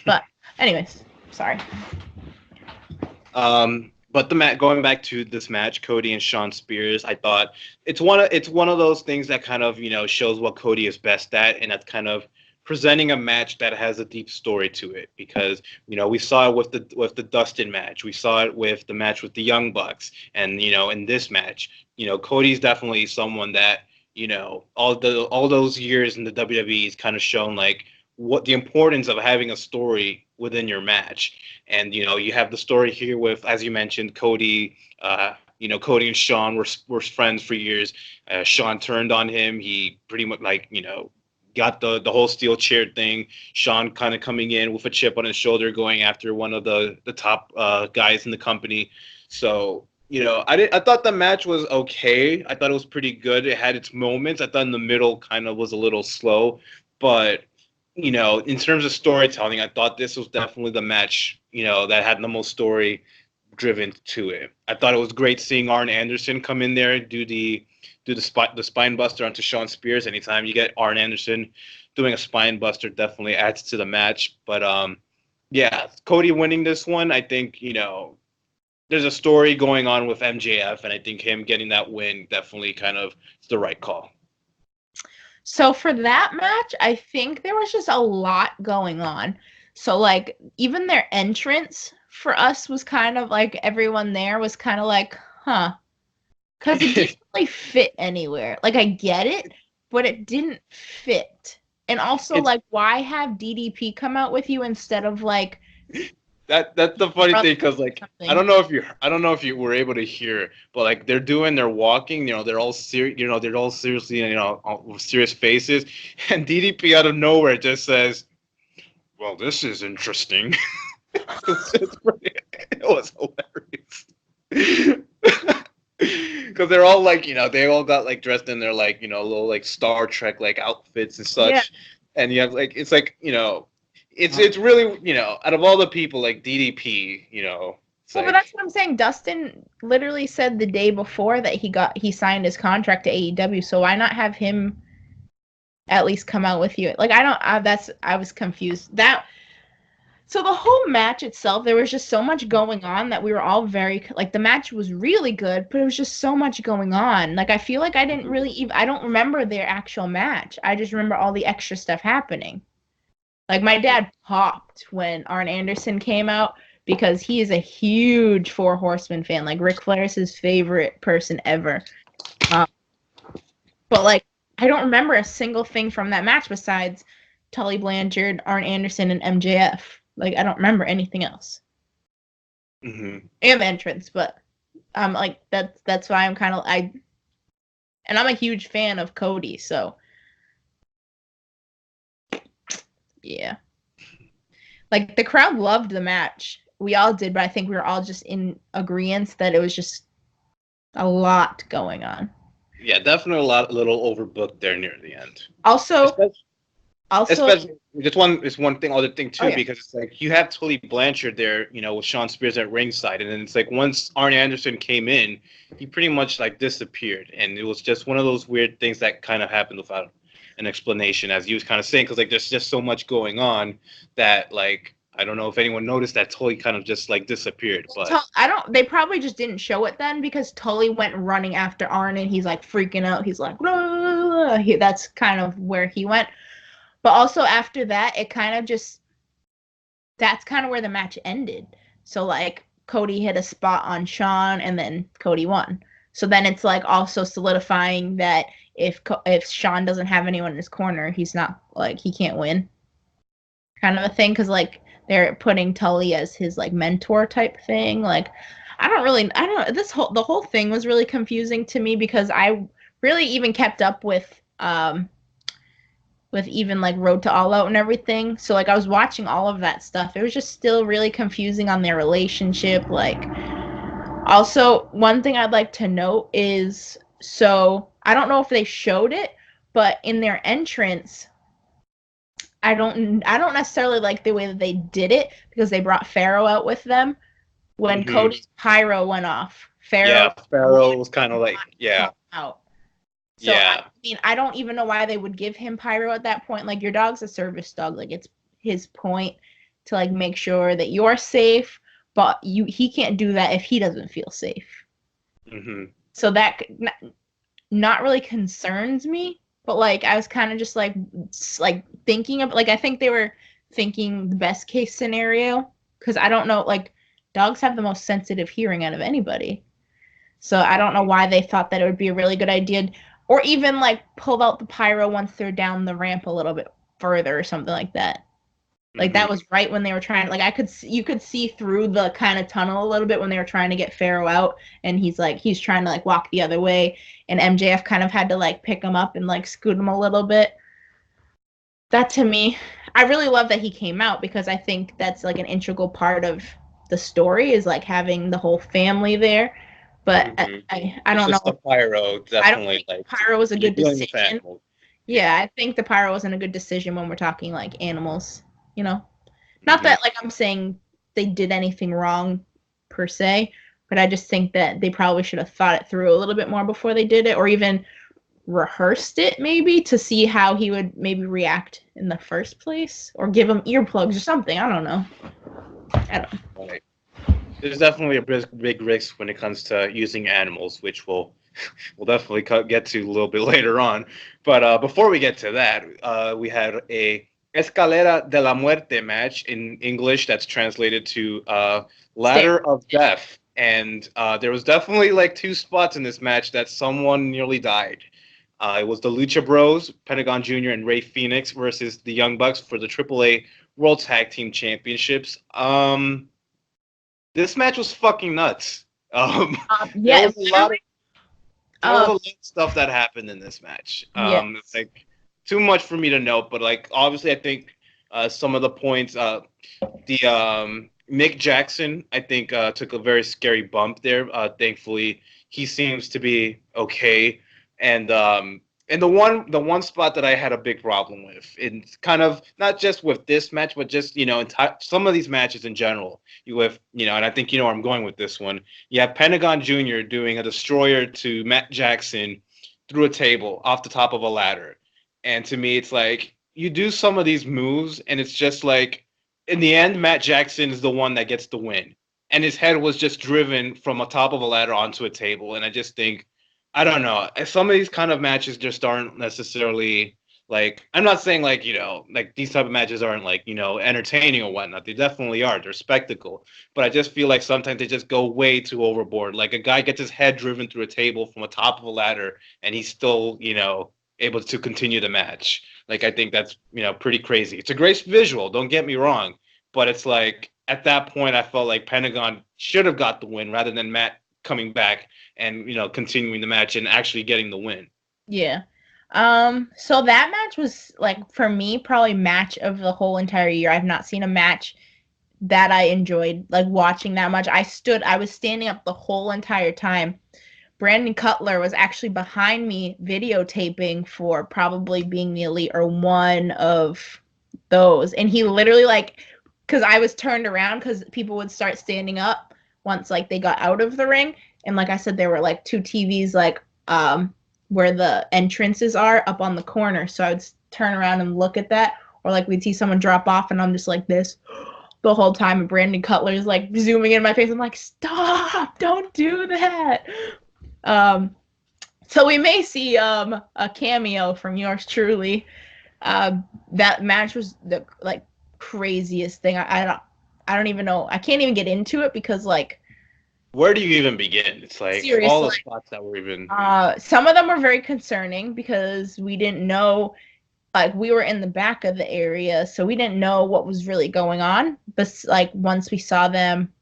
But anyways, sorry. But going back to this match, Cody and Sean Spears, I thought it's one of those things that kind of shows what Cody is best at, and that's kind of presenting a match that has a deep story to it. Because we saw it with the Dustin match, we saw it with the match with the Young Bucks, and in this match, Cody's definitely someone that all those years in the WWE has kind of shown like what the importance of having a story within your match. And you have the story here with, as you mentioned, Cody. Cody and Sean were friends for years. Sean turned on him. He pretty much got the whole steel chair thing. Sean kind of coming in with a chip on his shoulder, going after one of the top guys in the company. So I thought the match was okay. I thought it was pretty good. It had its moments. I thought in the middle kind of was a little slow, but in terms of storytelling, I thought this was definitely the match, that had the most story driven to it. I thought it was great seeing Arn Anderson come in there and do the spine buster onto Sean Spears. Anytime you get Arn Anderson doing a spine buster, definitely adds to the match. But yeah, Cody winning this one, I think there's a story going on with MJF, and I think him getting that win definitely kind of is the right call. So for that match, I think there was just a lot going on. So like even their entrance for us was kind of like everyone there was kind of like, huh. Because it didn't really fit anywhere. Like, I get it, but it didn't fit. And also, like, why have DDP come out with you instead of like that's the funny thing, because like I don't know if you were able to hear, but like they're walking, they're all serious, they're all seriously, with serious faces, and DDP out of nowhere just says, "Well, this is interesting." It was hilarious. Because they're all like, they all got like dressed in their like, little like Star Trek like outfits and such, yeah. And you have like, it's like, it's really, out of all the people, like DDP, Well, but that's what I'm saying. Dustin literally said the day before that he signed his contract to AEW. So why not have him at least come out with you? Like I was confused. So the whole match itself, there was just so much going on that we were all very like the match was really good, but it was just so much going on. Like I feel like I didn't really even I don't remember their actual match. I just remember all the extra stuff happening. Like my dad popped when Arn Anderson came out because he is a huge Four Horsemen fan. Like Ric Flair is his favorite person ever. But like I don't remember a single thing from that match besides Tully Blanchard, Arn Anderson, and MJF. Like I don't remember anything else. Mm-hmm. And entrance, but like that's why I'm kind of and I'm a huge fan of Cody, so yeah. Like the crowd loved the match. We all did, but I think we were all just in agreement that it was just a lot going on. Yeah, definitely a little overbooked there near the end. Also, especially it's one thing, other thing too, oh, yeah. because it's like you have Tully Blanchard there, with Sean Spears at ringside, and then it's like once Arn Anderson came in, he pretty much like disappeared, and it was just one of those weird things that kind of happened without an explanation, as you was kind of saying, because like there's just so much going on that like I don't know if anyone noticed that Tully kind of just like disappeared, but they probably just didn't show it then because Tully went running after Arn and he's like freaking out. He's like, that's kind of where he went. But also after that, that's kind of where the match ended. So like Cody hit a spot on Sean and then Cody won. So then it's like also solidifying that if Sean doesn't have anyone in his corner, he's not like he can't win. Kind of a thing, because like they're putting Tully as his like mentor type thing. Like I don't know. The whole thing was really confusing to me because I really even kept up with even like Road to All Out and everything. So like I was watching all of that stuff. It was just still really confusing on their relationship. Like also one thing I'd like to note is, so I don't know if they showed it, but in their entrance, I don't necessarily like the way that they did it because they brought Pharaoh out with them. When Cody's pyro went off, Pharaoh was kind of like out. So I mean, I don't even know why they would give him pyro at that point. Like your dog's a service dog. Like it's his point to like make sure that you're safe, but he can't do that if he doesn't feel safe. Mm-hmm. So that not really concerns me. But like I was kind of just like thinking of like I think they were thinking the best case scenario because I don't know, like dogs have the most sensitive hearing out of anybody. So I don't know why they thought that it would be a really good idea, or even like pull out the pyro once they're down the ramp a little bit further or something like that. Like that was right when they were trying, like you could see through the kind of tunnel a little bit when they were trying to get Pharaoh out, and he's trying to like walk the other way, and MJF kind of had to like pick him up and like scoot him a little bit. That to me, I really love that he came out because I think that's like an integral part of the story is like having the whole family there. But I don't know. The pyro definitely. I don't think like, pyro was a good decision. Yeah, I think the pyro wasn't a good decision when we're talking like animals. Not that like I'm saying they did anything wrong per se, but I just think that they probably should have thought it through a little bit more before they did it, or even rehearsed it maybe to see how he would maybe react in the first place, or give him earplugs or something. I don't know. Right. There's definitely a big risk when it comes to using animals, which we'll definitely get to a little bit later on. But before we get to that, we had a Escalera de la Muerte match in English that's translated to Ladder of Death. And there was definitely like two spots in this match that someone nearly died. It was the Lucha Bros, Pentagon Jr. and Rey Fenix versus the Young Bucks for the AAA World Tag Team Championships. This match was fucking nuts. There was a lot of stuff that happened in this match. It's like too much for me to note, but like obviously I think some of the points, Mick Jackson, I think took a very scary bump there. Thankfully, he seems to be okay, and And the one spot that I had a big problem with, it's kind of not just with this match, but just some of these matches in general. You have and I think you know where I'm going with this one. You have Pentagon Jr. doing a destroyer to Matt Jackson through a table off the top of a ladder, and to me, it's like you do some of these moves, and it's just like in the end, Matt Jackson is the one that gets the win, and his head was just driven from a top of a ladder onto a table, and I just think I don't know. Some of these kind of matches just aren't necessarily like. I'm not saying like like these type of matches aren't like entertaining or whatnot. They definitely are. They're spectacle. But I just feel like sometimes they just go way too overboard. Like a guy gets his head driven through a table from the top of a ladder, and he's still able to continue the match. Like I think that's pretty crazy. It's a great visual. Don't get me wrong, but it's like at that point I felt like Pentagon should have got the win rather than Matt coming back and continuing the match and actually getting the win. Yeah. So that match was like for me probably match of the whole entire year. I've not seen a match that I enjoyed like watching that much. I was standing up the whole entire time. Brandon Cutler was actually behind me videotaping for probably being the elite or one of those. And he literally like because I was turned around because people would start standing up once like they got out of the ring. And like I said, there were like two TVs like where the entrances are up on the corner. So I would turn around and look at that. Or like we'd see someone drop off and I'm just like this the whole time. And Brandon Cutler is like zooming in my face. I'm like, stop, don't do that. So we may see a cameo from yours truly. That match was the like craziest thing. I don't even know. I can't even get into it because like where do you even begin? It's like seriously, all the spots that were even. Some of them were very concerning because we didn't know. Like we were in the back of the area, so we didn't know what was really going on. But like once we saw them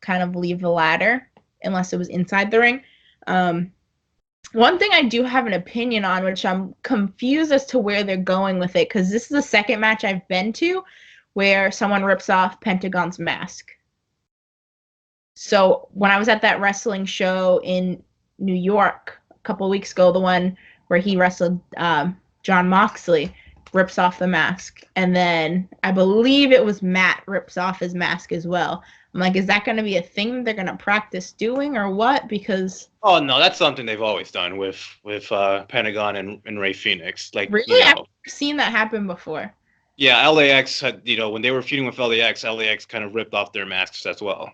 kind of leave the ladder, unless it was inside the ring. One thing I do have an opinion on, which I'm confused as to where they're going with it, because this is the second match I've been to where someone rips off Pentagon's mask. So when I was at that wrestling show in New York a couple of weeks ago, the one where he wrestled John Moxley, rips off the mask. And then I believe it was Matt rips off his mask as well. I'm like, is that going to be a thing they're going to practice doing or what? Because oh no, that's something they've always done with Pentagon and Ray Phoenix. Like really, I've never seen that happen before. Yeah, LAX had when they were feuding with LAX kind of ripped off their masks as well.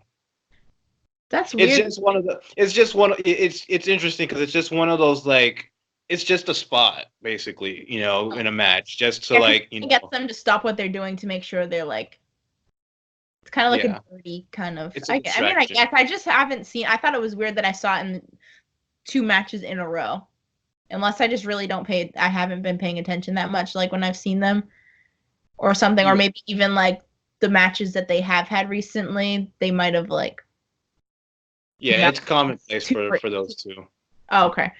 That's weird. It's just one of the. It's just one. It's interesting because it's just one of those like. It's just a spot, basically, in a match, just to like get them to stop what they're doing to make sure they're like. It's kind of like a dirty kind of. I mean, I guess I just haven't seen. I thought it was weird that I saw it in 2 matches in a row, unless I just really don't pay. I haven't been paying attention that much, like when I've seen them, or something, or maybe even like the matches that they have had recently, they might have like. Yeah, it's commonplace for those two. Oh, okay.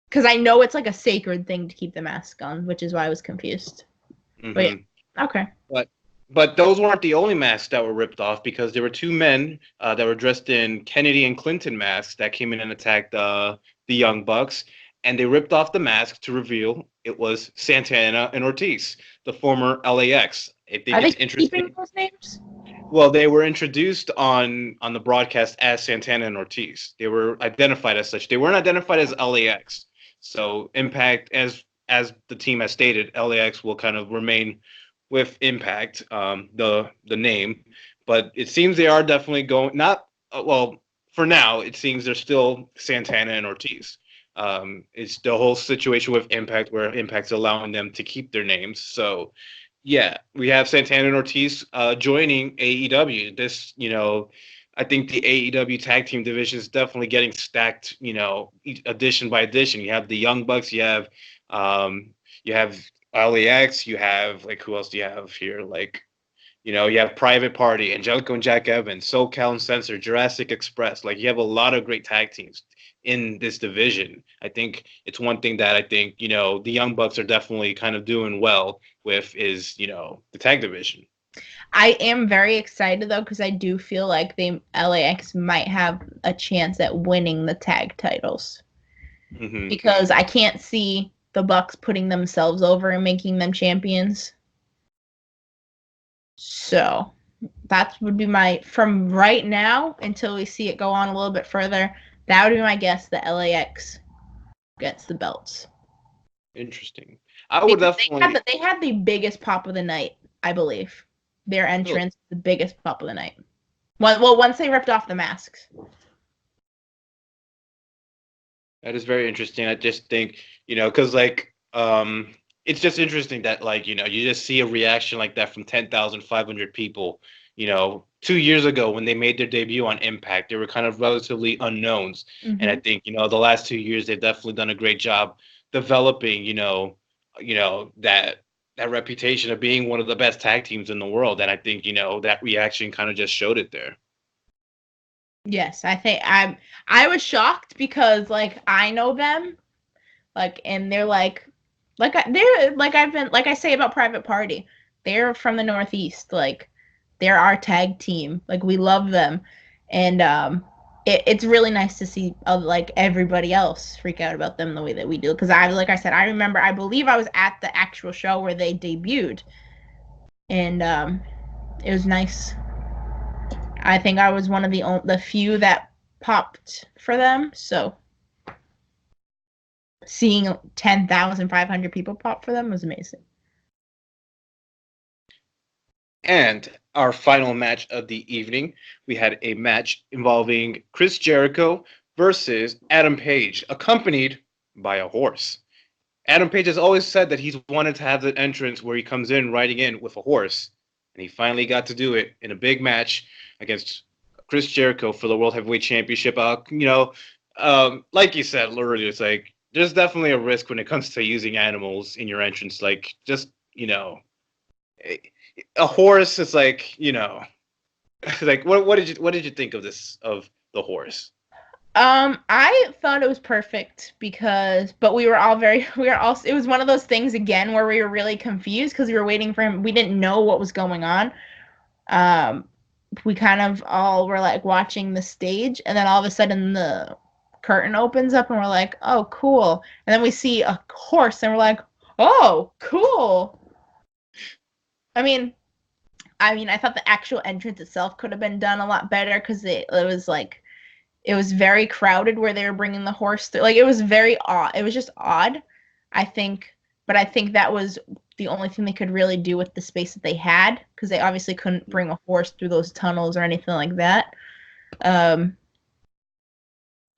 Because I know it's like a sacred thing to keep the mask on, which is why I was confused. Mm-hmm. But yeah, okay. But those weren't the only masks that were ripped off because there were 2 men that were dressed in Kennedy and Clinton masks that came in and attacked the Young Bucks, and they ripped off the mask to reveal it was Santana and Ortiz, the former LAX. I think it's interesting. Keeping those names? Well, they were introduced on the broadcast as Santana and Ortiz. They were identified as such. They weren't identified as LAX. So Impact, as the team has stated, LAX will kind of remain with Impact, the name, but it seems they are definitely going. Not well for now. It seems they're still Santana and Ortiz. It's the whole situation with Impact where Impact's allowing them to keep their names. So yeah, we have Santana and Ortiz joining AEW. This I think the AEW tag team division is definitely getting stacked, edition by edition. You have the Young Bucks, you have LAX, you have like who else do you have here? Like, you have Private Party, Angelico and Jack Evans, SoCal and Censor, Jurassic Express. Like you have a lot of great tag teams in this division. I think it's one thing that I think, the Young Bucks are definitely kind of doing well with is, the tag division. I am very excited though because I do feel like LAX might have a chance at winning the tag titles. Mm-hmm. because I can't see the Bucks putting themselves over and making them champions. So that would be my, from right now until we see it go on a little bit further, that would be my guess that LAX gets the belts. Interesting. I would Because definitely. they had the biggest pop of the night, I believe. Their Oh, entrance, the biggest pop of the night. Well, once they ripped off the masks. that is very interesting. I just think, because it's just interesting that you just see a reaction like that from 10,500 people. 2 years ago when they made their debut on Impact, they were kind of relatively unknowns, and I Mm-hmm. think the last 2 years they've definitely done a great job developing, that reputation of being one of the best tag teams in the world, and I think that reaction kind of just showed it there. Yes, I was shocked because like I know them, like, and they're they're like I've been like I say about Private Party. They're from the Northeast, like they're our tag team. Like we love them. And it's really nice to see like everybody else freak out about them the way that we do. Because like I said, I remember, I believe I was at the actual show where they debuted, and it was nice. I think I was one of the few that popped for them. So seeing 10,500 people pop for them was amazing. And our final match of the evening, we had a match involving Chris Jericho versus Adam Page, accompanied by a horse. Adam Page has always said that he's wanted to have the entrance where he comes in riding in with a horse, and he finally got to do it in a big match against Chris Jericho for the World Heavyweight Championship. Like you said earlier, it's like there's definitely a risk when it comes to using animals in your entrance. Like just a horse is like like what did you think of this of the horse? I thought it was perfect but we were all we were all, it was one of those things again where we were really confused because we were waiting for him. We didn't know what was going on. Um, we kind of all were like watching the stage, and then all of a sudden the curtain opens up, and we're like, oh, cool. And then we see a horse, and we're like, oh, cool. I mean, I thought the actual entrance itself could have been done a lot better because it was like it was very crowded where they were bringing the horse through. Like it was very odd. It was just odd, I think. But I think that was the only thing they could really do with the space that they had because they obviously couldn't bring a horse through those tunnels or anything like that. Um,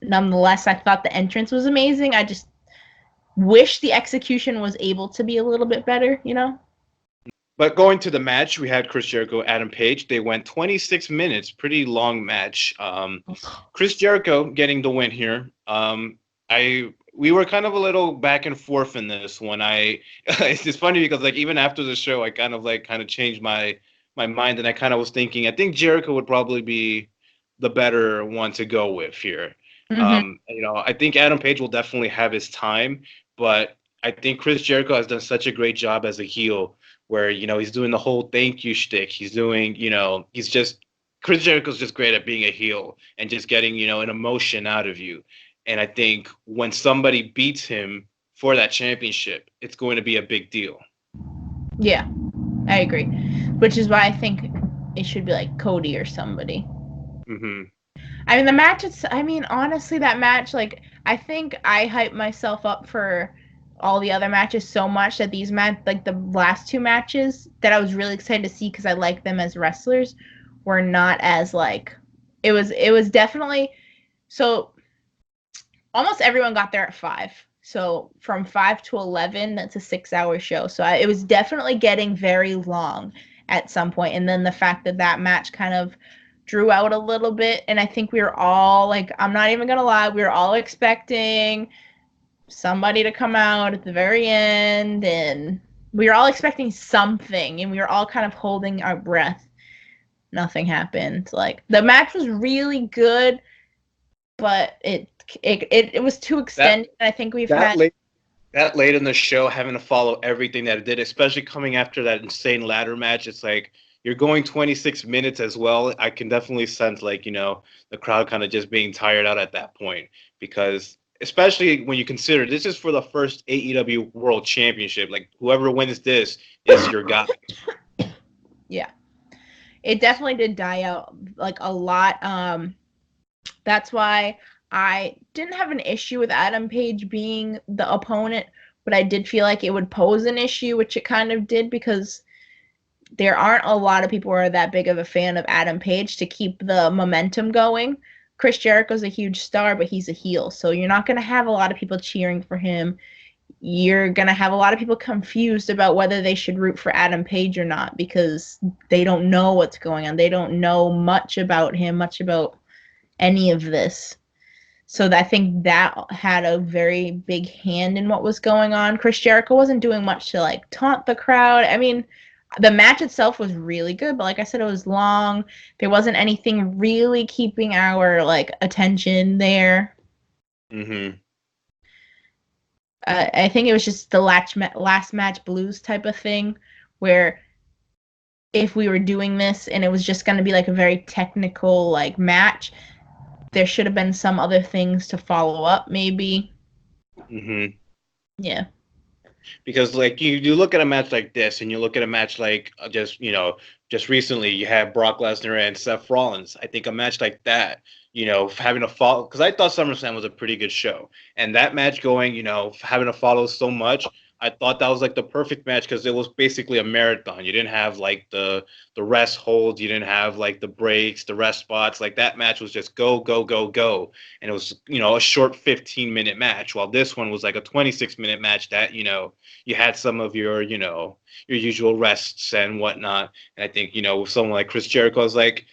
Nonetheless, I thought the entrance was amazing. I just wish the execution was able to be a little bit better, you know? But going to the match, we had Chris Jericho, Adam Page. They went 26 minutes, pretty long match. Chris Jericho getting the win here. We were kind of a little back and forth in this one. It's just funny because like even after the show, I kind of changed my mind, and I kind of was thinking I think Jericho would probably be the better one to go with here. Mm-hmm. I think Adam Page will definitely have his time, but I think Chris Jericho has done such a great job as a heel where he's doing the whole thank you shtick. He's doing he's just Chris Jericho's just great at being a heel and just getting an emotion out of you. And I think when somebody beats him for that championship, it's going to be a big deal. Yeah, I agree. Which is why I think it should be like Cody or somebody. Mm-hmm. I mean, the match, honestly, that match, like, I think I hyped myself up for all the other matches so much that like the last two matches that I was really excited to see because I like them as wrestlers were not as like, it was definitely, so almost everyone got there at 5. So from 5 to 11, that's a 6-hour show. So it was definitely getting very long at some point. And then the fact that that match kind of drew out a little bit. And I think we were all like, I'm not even going to lie, we were all expecting somebody to come out at the very end. And we were all expecting something. And we were all kind of holding our breath. Nothing happened. Like the match was really good, but it was too That extended. I think we've that had. late that late in the show, having to follow everything that it did, especially coming after that insane ladder match, it's like you're going 26 minutes as well. I can definitely sense the crowd kind of just being tired out at that point because especially when you consider this is for the first AEW World Championship. Like whoever wins this is your guy. Yeah. It definitely did die out like a lot. That's why I didn't have an issue with Adam Page being the opponent, but I did feel like it would pose an issue, which it kind of did because there aren't a lot of people who are that big of a fan of Adam Page to keep the momentum going. Chris Jericho's a huge star, but he's a heel, so you're not going to have a lot of people cheering for him. You're going to have a lot of people confused about whether they should root for Adam Page or not because they don't know what's going on. They don't know much about him, much about any of this. So I think that had a very big hand in what was going on. Chris Jericho wasn't doing much to like taunt the crowd. I mean, the match itself was really good, but like I said, it was long. There wasn't anything really keeping our like attention there. Mm-hmm. I think it was just the last match blues type of thing, where if we were doing this and it was just going to be like a very technical like match, there should have been some other things to follow up, maybe. Mm-hmm. Yeah. Because like you look at a match like this, and you look at a match like just recently you had Brock Lesnar and Seth Rollins. I think a match like that, having to follow, because I thought SummerSlam was a pretty good show, and that match going, having to follow so much. I thought that was like the perfect match because it was basically a marathon. You didn't have like the rest holds, you didn't have like the breaks, the rest spots. Like that match was just go go go go, and it was a short 15-minute match. While this one was like a 26-minute match that you had some of your usual rests and whatnot. And I think with someone like Chris Jericho, is like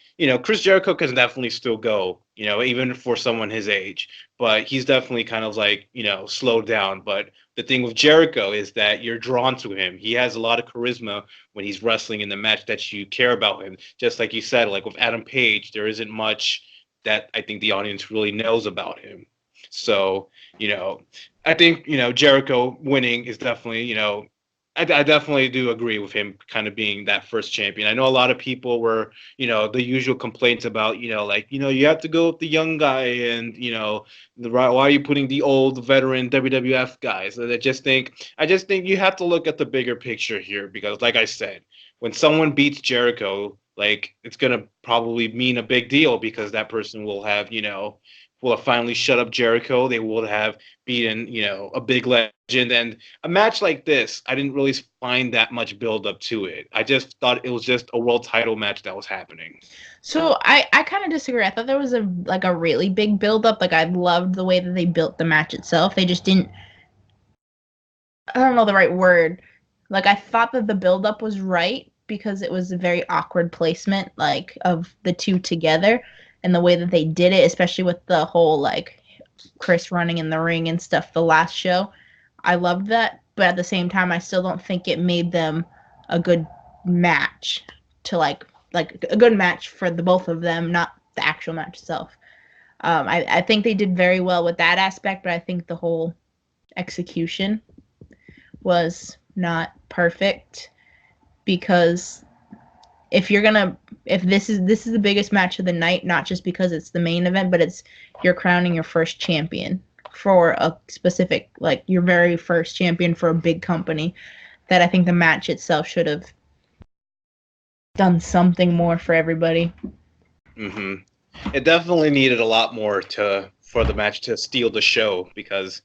Chris Jericho can definitely still go, even for someone his age, but he's definitely kind of like slowed down. But the thing with Jericho is that you're drawn to him. He has a lot of charisma when he's wrestling in the match that you care about him. Just like you said, like with Adam Page, there isn't much that I think the audience really knows about him. So, I think, Jericho winning is definitely, I definitely do agree with him kind of being that first champion. I know a lot of people were, the usual complaints about, like, you have to go with the young guy and, why are you putting the old veteran WWF guys? I just think you have to look at the bigger picture here because, like I said, when someone beats Jericho, like it's gonna probably mean a big deal because that person will have finally shut up Jericho. They will have beaten, a big legend. And a match like this, I didn't really find that much build up to it. I just thought it was just a world title match that was happening. So I kind of disagree. I thought there was a really big build up. Like I loved the way that they built the match itself. They just didn't. I don't know the right word. Like I thought that the build up was right because it was a very awkward placement like of the two together and the way that they did it, especially with the whole like Chris running in the ring and stuff the last show. I loved that, but at the same time I still don't think it made them a good match to like a good match for the both of them, not the actual match itself. I think they did very well with that aspect, but I think the whole execution was not perfect because if this is the biggest match of the night, not just because it's the main event, but it's you're crowning your first champion for a specific like your very first champion for a big company, that I think the match itself should have done something more for everybody. Hmm. It definitely needed a lot more for the match to steal the show because,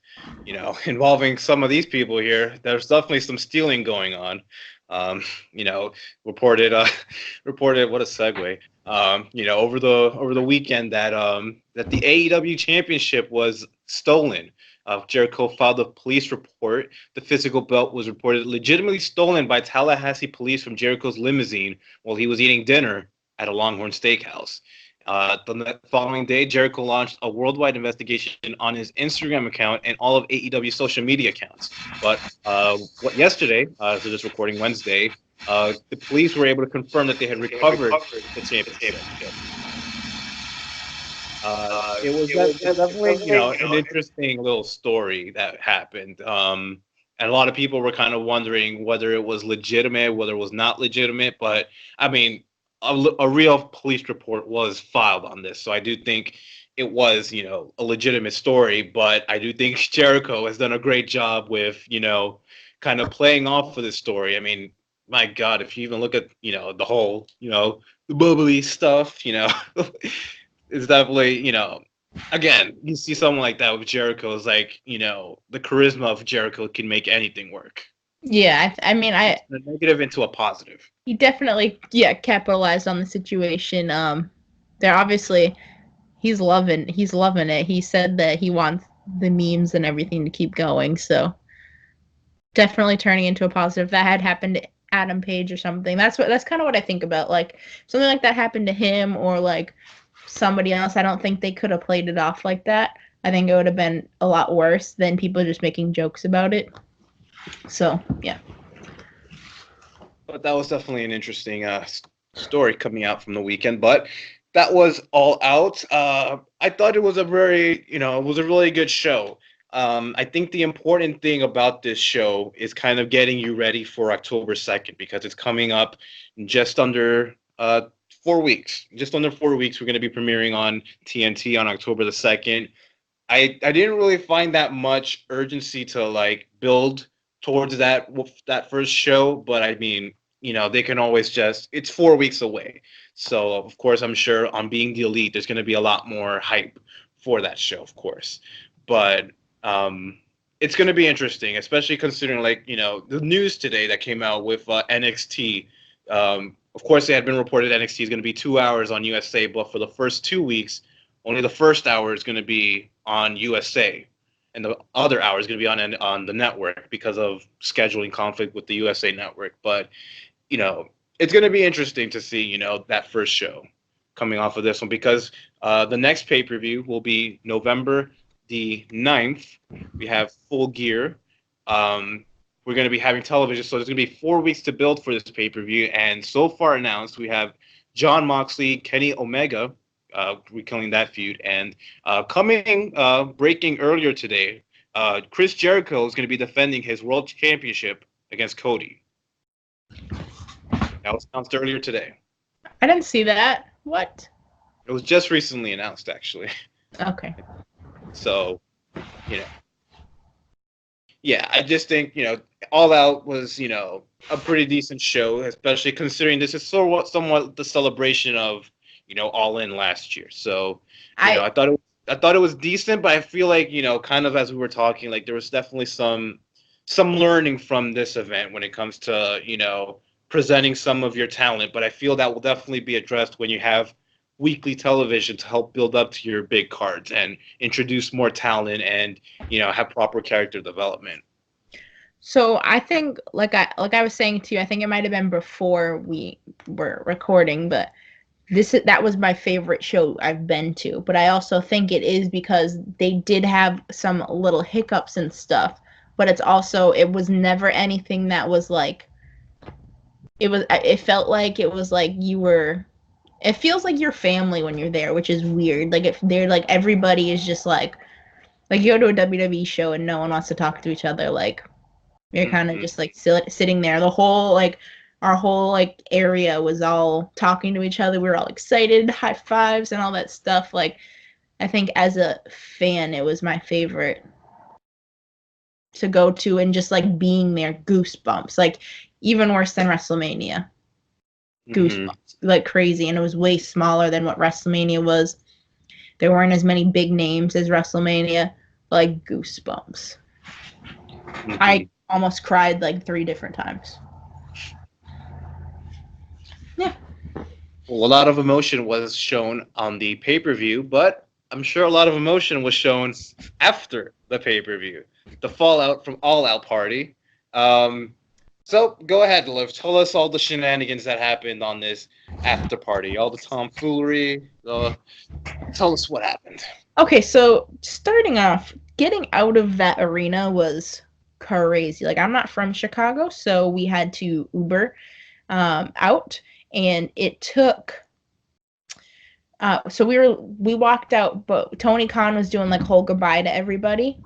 involving some of these people here, there's definitely some stealing going on. Um, you know, reported reported what a segue. Over the weekend that the AEW championship was stolen. Jericho filed a police report. The physical belt was reported legitimately stolen by Tallahassee police from Jericho's limousine while he was eating dinner at a Longhorn Steakhouse. The following day, Jericho launched a worldwide investigation on his Instagram account and all of AEW's social media accounts. But yesterday, so this recording Wednesday, the police were able to confirm that they had recovered the championship. It was definitely, an interesting little story that happened. And a lot of people were kind of wondering whether it was legitimate, whether it was not legitimate. But I mean, a real police report was filed on this. So I do think it was, a legitimate story. But I do think Jericho has done a great job with, kind of playing off of this story. I mean, my God, if you even look at, the whole, the bubbly stuff, it's definitely, again, you see someone like that with Jericho is like, the charisma of Jericho can make anything work. Yeah, I mean, A negative into a positive. he definitely capitalized on the situation. They're obviously he's loving it. He said that he wants the memes and everything to keep going, so definitely turning into a positive. If that had happened to Adam Page or something, that's kind of what I think about. Like something like that happened to him or like somebody else, I don't think they could have played it off like that. I think it would have been a lot worse than people just making jokes about it. So yeah. But that was definitely an interesting story coming out from the weekend. But that was All Out. I thought it was a very, it was a really good show. I think the important thing about this show is kind of getting you ready for October 2nd because it's coming up in just under 4 weeks. Just under 4 weeks, we're going to be premiering on TNT on October the 2nd. I didn't really find that much urgency to like build towards that first show, but I mean, they can always just it's 4 weeks away. So of course I'm sure on Being the Elite there's going to be a lot more hype for that show, of course. But it's going to be interesting, especially considering like, the news today that came out with NXT. Of course, it had been reported NXT is going to be 2 hours on USA, but for the first 2 weeks, only the first hour is going to be on USA, and the other hour is going to be on the network because of scheduling conflict with the USA network. But it's going to be interesting to see that first show coming off of this one because the next pay-per-view will be November the 9th. We have Full Gear. We're going to be having television, so there's going to be 4 weeks to build for this pay-per-view. And so far announced, we have Jon Moxley, Kenny Omega, rekilling that feud. And breaking earlier today, Chris Jericho is going to be defending his World Championship against Cody. That was announced earlier today. I didn't see that. What? It was just recently announced, actually. Okay. So, yeah, I just think, All Out was, a pretty decent show, especially considering this is somewhat the celebration of, All In last year. So, I thought it was decent, but I feel like, kind of as we were talking, like there was definitely some learning from this event when it comes to, presenting some of your talent. But I feel that will definitely be addressed when you have weekly television to help build up to your big cards and introduce more talent and have proper character development. So I think like I was saying to you, I think it might have been before we were recording, but that was my favorite show I've been to. But I also think it is because they did have some little hiccups and stuff, but it was never anything that was like it felt like it was like it feels like your family when you're there, which is weird. Like if they're like everybody is just like you go to a WWE show and no one wants to talk to each other. Like you're kind of just like sitting there. The whole like our whole like area was all talking to each other. We were all excited, high fives and all that stuff. Like I think as a fan, it was my favorite to go to, and just like being there, goosebumps. Like even worse than WrestleMania. Goosebumps, like crazy. And it was way smaller than what WrestleMania was. There weren't as many big names as WrestleMania, but like goosebumps. I almost cried like 3 different times. Yeah. Well, a lot of emotion was shown on the pay-per-view, but I'm sure a lot of emotion was shown after the pay-per-view. The fallout from All Out Party. So go ahead, Liv. Tell us all the shenanigans that happened on this after party, all the tomfoolery. Tell us what happened. Okay, so starting off, getting out of that arena was crazy. Like I'm not from Chicago, so we had to Uber out, and it took. So we walked out, but Tony Khan was doing like whole goodbye to everybody.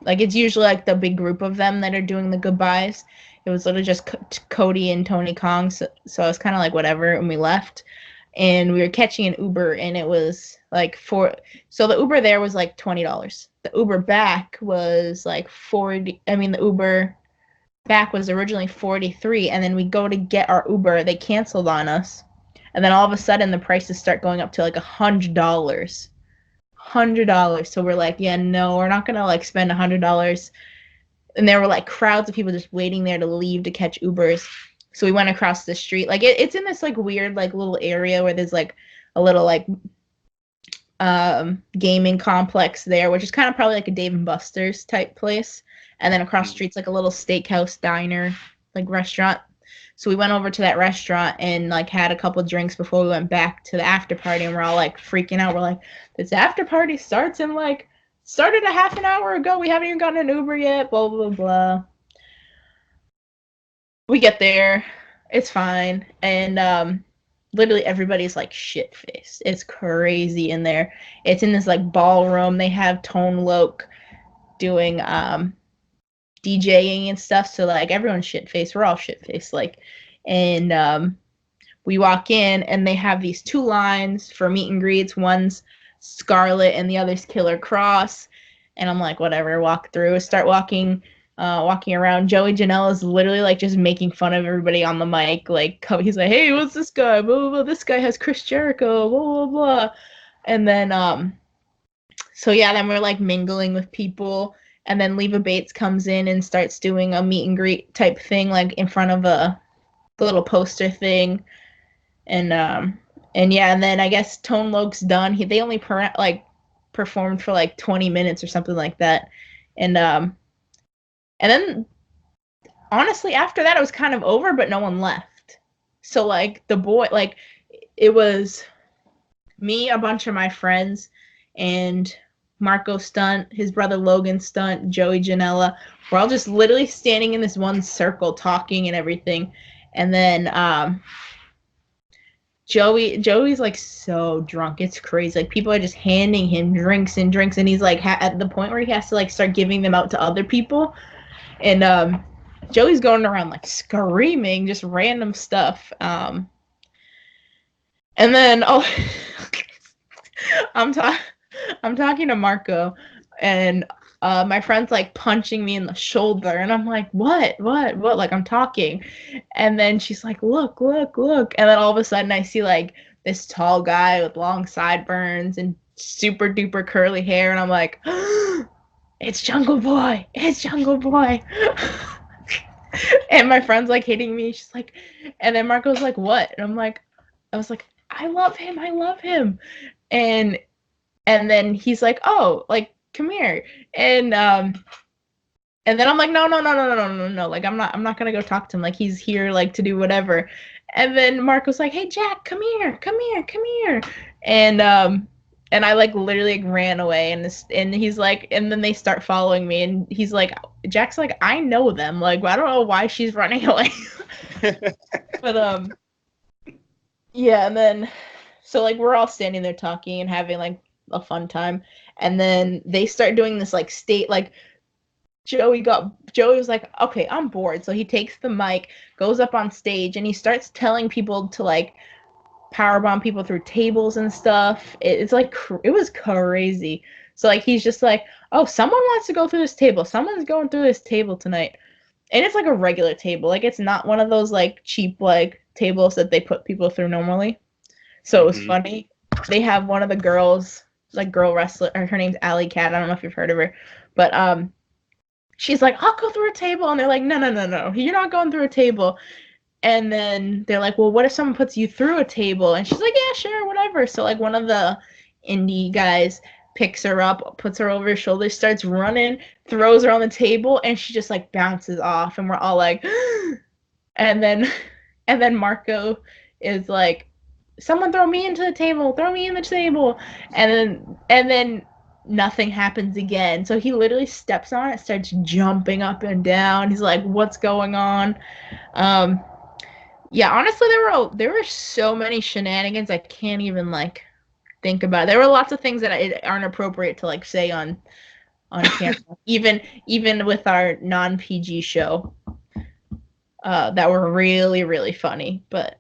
Like, it's usually like the big group of them that are doing the goodbyes. It was literally just Cody and Tony Kong, so I was kind of like whatever, and we left. And we were catching an Uber, and it was like so the Uber there was like $20. The Uber back was like 40. I mean, the Uber back was originally 43, and then we go to get our Uber, they canceled on us, and then all of a sudden the prices start going up to like $100. So we're like, yeah, no, we're not gonna like spend $100. And there were like crowds of people just waiting there to leave to catch Ubers. So we went across the street. Like it's in this like weird like little area where there's like a little like gaming complex there, which is kind of probably like a Dave and Buster's type place. And then across the street's like a little steakhouse diner, like restaurant. So we went over to that restaurant and like had a couple drinks before we went back to the after party, and we're all like freaking out. We're like, this after party started a half an hour ago. We haven't even gotten an Uber yet, blah, blah, blah. We get there. It's fine. And literally everybody's like shit-faced. It's crazy in there. It's in this like ballroom. They have Tone Loc doing DJing and stuff. So like everyone's shit-faced. We're all shit-faced. Like, and we walk in and they have these two lines for meet and greets. One's Scarlet and the other's Killer Cross. And I'm like, whatever, walk through, start walking around. Joey Janela's literally like just making fun of everybody on the mic. Like, he's like, hey, what's this guy? Blah, blah, blah. This guy has Chris Jericho, blah, blah, blah. And then, so yeah, then we're like mingling with people. And then Leva Bates comes in and starts doing a meet and greet type thing, like in front of the little poster thing. And yeah, and then I guess Tone Loc's done. They only performed for like 20 minutes or something like that. And then honestly after that it was kind of over, but no one left. So like it was me, a bunch of my friends, and Marco Stunt, his brother Logan Stunt, Joey Janela. We're all just literally standing in this one circle talking and everything. And then Joey's like so drunk, it's crazy. Like people are just handing him drinks and drinks, and he's like at the point where he has to like start giving them out to other people. And Joey's going around like screaming just random stuff. And then I'm talking to Marco, and my friend's like punching me in the shoulder, and I'm like, what? Like, I'm talking. And then she's like, look. And then all of a sudden I see like this tall guy with long sideburns and super duper curly hair, and I'm like, it's Jungle Boy. And my friend's like hitting me. She's like, and then Marco's like, what? And I was like, I love him. And then he's like, oh, like, come here. And then I'm like, no. Like, I'm not gonna go talk to him. Like, he's here, like, to do whatever. And then Marco's like, hey, Jack, come here. And I like literally like, ran away, and he's like, and then they start following me, and he's like, Jack's like, I know them. Like, I don't know why she's running away. But yeah, and then so like we're all standing there talking and having like a fun time, and then they start doing this like like Joey was like, okay, I'm bored. So he takes the mic, goes up on stage, and he starts telling people to like powerbomb people through tables and stuff. It's like it was crazy. So like he's just like, oh, someone wants to go through this table. Someone's going through this table tonight. And it's like a regular table. Like it's not one of those like cheap like tables that they put people through normally. So it was funny. They have one of the girls, like girl wrestler, her name's Alley Cat. I don't know if you've heard of her. But she's like, I'll go through a table. And they're like, no. You're not going through a table. And then they're like, well, what if someone puts you through a table? And she's like, yeah, sure, whatever. So like one of the indie guys picks her up, puts her over his shoulder, starts running, throws her on the table, and she just like bounces off. And we're all like, and then Marco is like, someone throw me into the table, and then nothing happens again. So he literally steps on it, starts jumping up and down. He's like, what's going on? Yeah, honestly, there were so many shenanigans I can't even like think about. There were lots of things that aren't appropriate to like say on on camera. even with our non-PG show, that were really, really funny. But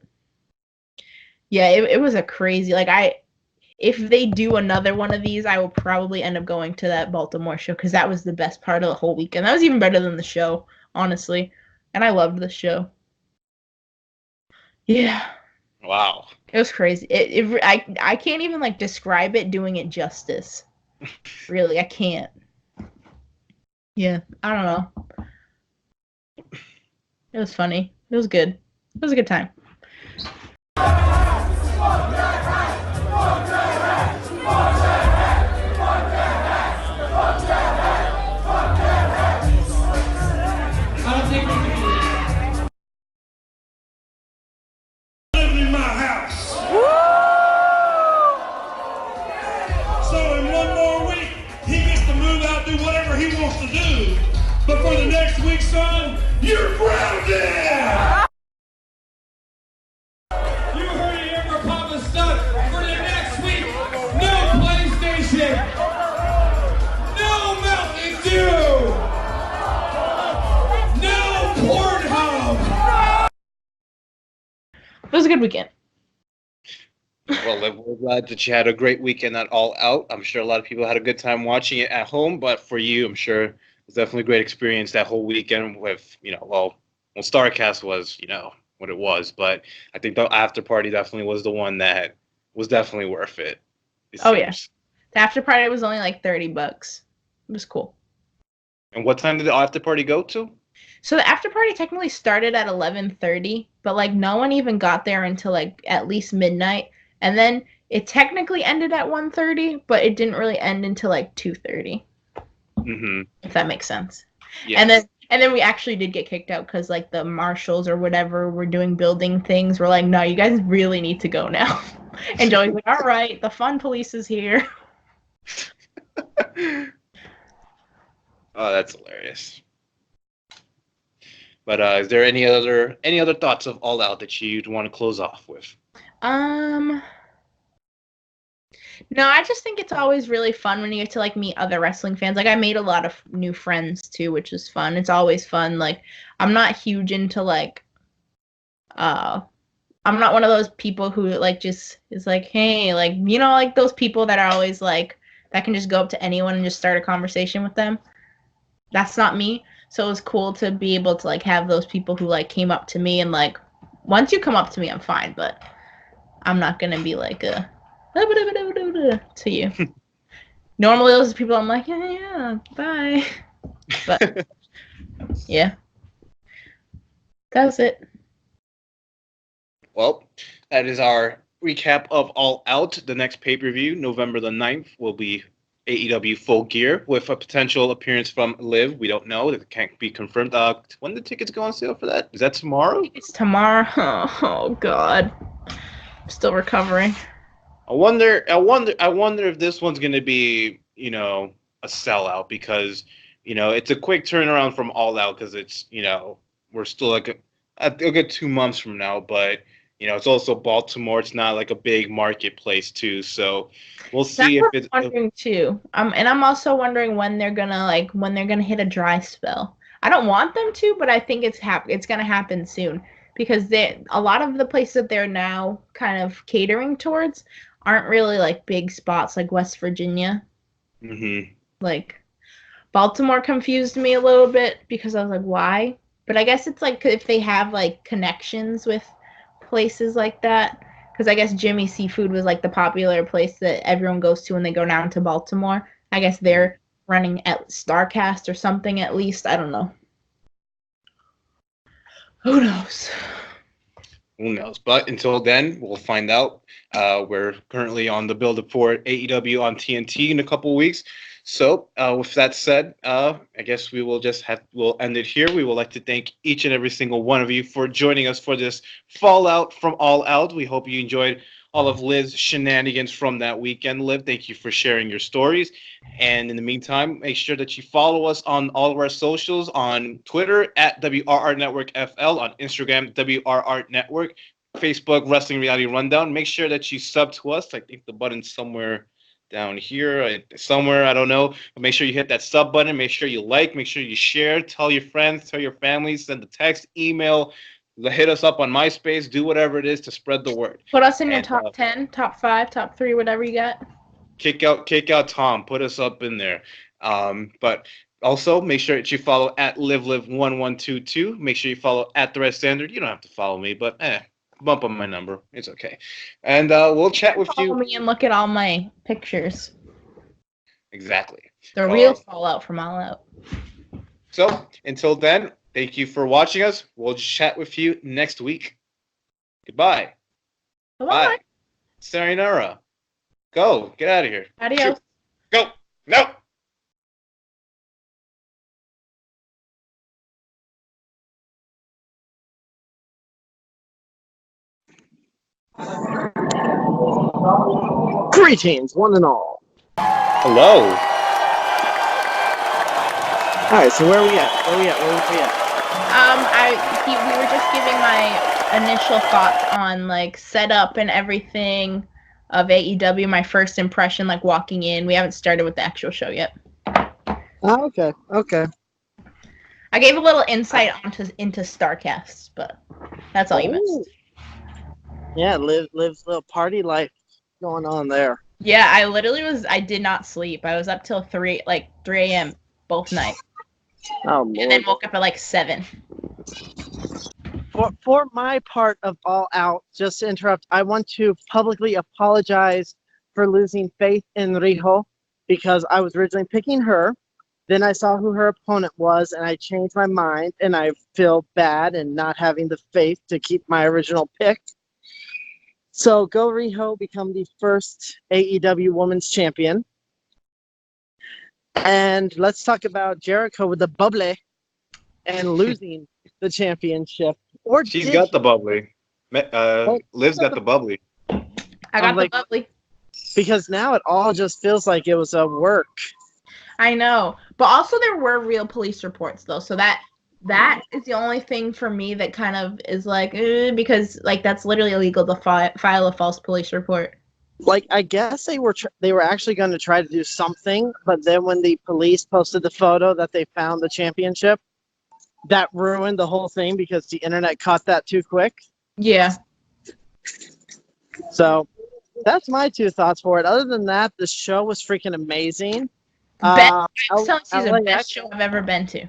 yeah, it was a crazy, like, if they do another one of these, I will probably end up going to that Baltimore show because that was the best part of the whole weekend. That was even better than the show, honestly. And I loved the show. Yeah. Wow. It was crazy. I can't even like describe it doing it justice. Really, I can't. Yeah, I don't know. It was funny. It was good. It was a good time. In my house. So in one more week, he gets to move out, do whatever he wants to do. But for the next week, son, you're grounded. You heard it here for Papa Stuck. For the next week, no PlayStation, no Mountain Dew, no Pornhub. It was a good weekend. Well, we're glad that you had a great weekend at All Out. I'm sure a lot of people had a good time watching it at home, but for you, I'm sure it was definitely a great experience that whole weekend with, well, Starrcast was, what it was, but I think the after party definitely was the one that was definitely worth it. Oh yeah, the after party was only like $30. It was cool. And what time did the after party go to? So the after party technically started at 11:30, but like no one even got there until like at least midnight. And then it technically ended at 1:30, but it didn't really end until like 2:30. Mm-hmm. If that makes sense. Yes. And then we actually did get kicked out because like the marshals or whatever were doing building things. We're like, no, you guys really need to go now. And Joey's like, all right, the fun police is here. Oh, that's hilarious. But is there any other thoughts of All Out that you'd want to close off with? No, I just think it's always really fun when you get to like meet other wrestling fans. Like I made a lot of new friends too, which is fun. It's always fun. Like I'm not huge into like I'm not one of those people who like just is like, hey, like like those people that are always like that can just go up to anyone and just start a conversation with them. That's not me. So it was cool to be able to like have those people who like came up to me and like once you come up to me, I'm fine, but I'm not gonna be like a to you. Normally those people I'm like, yeah, bye. But yeah. That was it. Well, that is our recap of All Out. The next pay-per-view, November the 9th, will be AEW Full Gear with a potential appearance from Liv. We don't know. It can't be confirmed. When the tickets go on sale for that? Is that tomorrow? It's tomorrow. Oh God. I'm still recovering. I wonder if this one's gonna be, a sellout because, it's a quick turnaround from All Out because it's, we're still like a good 2 months from now, but it's also Baltimore. It's not like a big marketplace too, so we'll see That's if it's. what I'm wondering too. And I'm also wondering when they're gonna hit a dry spell. I don't want them to, but I think it's gonna happen soon because a lot of the places that they're now kind of catering towards aren't really like big spots like West Virginia. Mm-hmm. Like Baltimore confused me a little bit because I was like, why? But I guess it's like if they have like connections with places like that. Because I guess Jimmy Seafood was like the popular place that everyone goes to when they go down to Baltimore. I guess they're running at Starrcast or something at least. I don't know. Who knows? Who knows? But until then, we'll find out. We're currently on the build-up for AEW on TNT in a couple weeks. So, with that said, I guess we'll end it here. We would like to thank each and every single one of you for joining us for this fallout from All Out. We hope you enjoyed all of Liv's shenanigans from that weekend. Liv, thank you for sharing your stories. And in the meantime, make sure that you follow us on all of our socials on Twitter at WRR Network FL, on Instagram, WRR Network, Facebook, Wrestling Reality Rundown. Make sure that you sub to us. I think the button's somewhere down here somewhere. I don't know. But make sure you hit that sub button. Make sure you like. Make sure you share. Tell your friends. Tell your family. Send a text, email. Hit us up on MySpace. Do whatever it is to spread the word. Put us in your And, top 10, top 5, top 3, whatever you got. Kick out Tom. Put us up in there. But also make sure that you follow at LiveLive1122. Make sure you follow at the Red Standard. You don't have to follow me, but bump on my number. It's okay. And we'll chat with Follow you. me and look at all my pictures. Exactly. The real fallout from All Out. So until then, thank you for watching us. We'll chat with you next week. Goodbye. Bye. Bye. Sayonara. Go. Get out of here. Adios. Shoot. Go. No. Greetings, one and all. Hello. All right, so where are we at? We were just giving my initial thoughts on like setup and everything of AEW. My first impression, like walking in. We haven't started with the actual show yet. Oh, okay. I gave a little insight into Starrcast, but that's all you missed. Yeah, lives little party life going on there. Yeah, I did not sleep. I was up till 3 a.m. both nights. Oh, Lord. And then woke up at like 7. For my part of All Out, just to interrupt, I want to publicly apologize for losing faith in Riho because I was originally picking her. Then I saw who her opponent was, and I changed my mind, and I feel bad in not having the faith to keep my original pick. So go Riho, become the first AEW Women's Champion. And let's talk about Jericho with the bubbly and losing the championship. Or She's got the bubbly. Liv's got the bubbly. I got the bubbly. Because now it all just feels like it was a work. I know. But also there were real police reports, though. So that is the only thing for me that kind of is like, because like that's literally illegal to file a false police report. Like, I guess they were actually going to try to do something, but then when the police posted the photo that they found the championship, that ruined the whole thing because the internet caught that too quick. Yeah. So that's my 2 thoughts for it. Other than that, the show was freaking amazing. I'm telling you, the best show I've ever been to.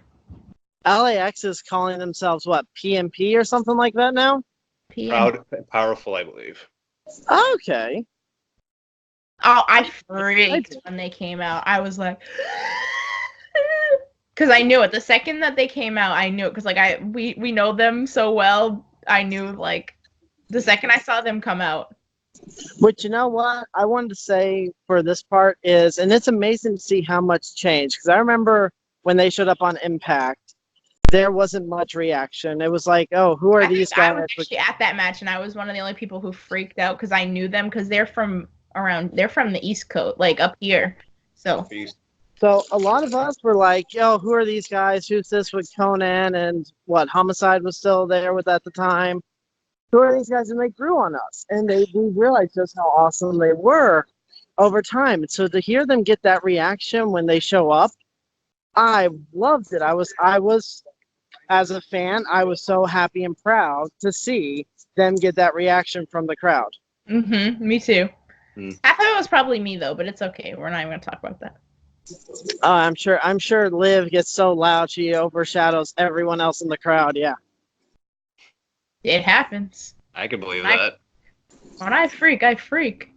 LAX is calling themselves, what, PMP or something like that now? Proud and powerful, I believe. Okay. Oh, I freaked when they came out. I was like, because I knew it. The second that they came out, I knew it. Because like we know them so well. I knew like the second I saw them come out. But you know what I wanted to say for this part is, and it's amazing to see how much changed. Because I remember when they showed up on Impact, there wasn't much reaction. It was like, oh, who are these guys? I was actually at that match, and I was one of the only people who freaked out because I knew them because they're from the East Coast, like up here. So a lot of us were like, yo, who are these guys? Who's this with Conan? And what, Homicide was still there with at the time. Who are these guys? And they grew on us. And we realized just how awesome they were over time. And so to hear them get that reaction when they show up, I loved it. I was, as a fan, I was so happy and proud to see them get that reaction from the crowd. Mm-hmm. Me too. Half of it was probably me though, but it's okay. We're not even gonna talk about that. I'm sure Liv gets so loud she overshadows everyone else in the crowd. Yeah. It happens. I can believe that. When I freak, I freak.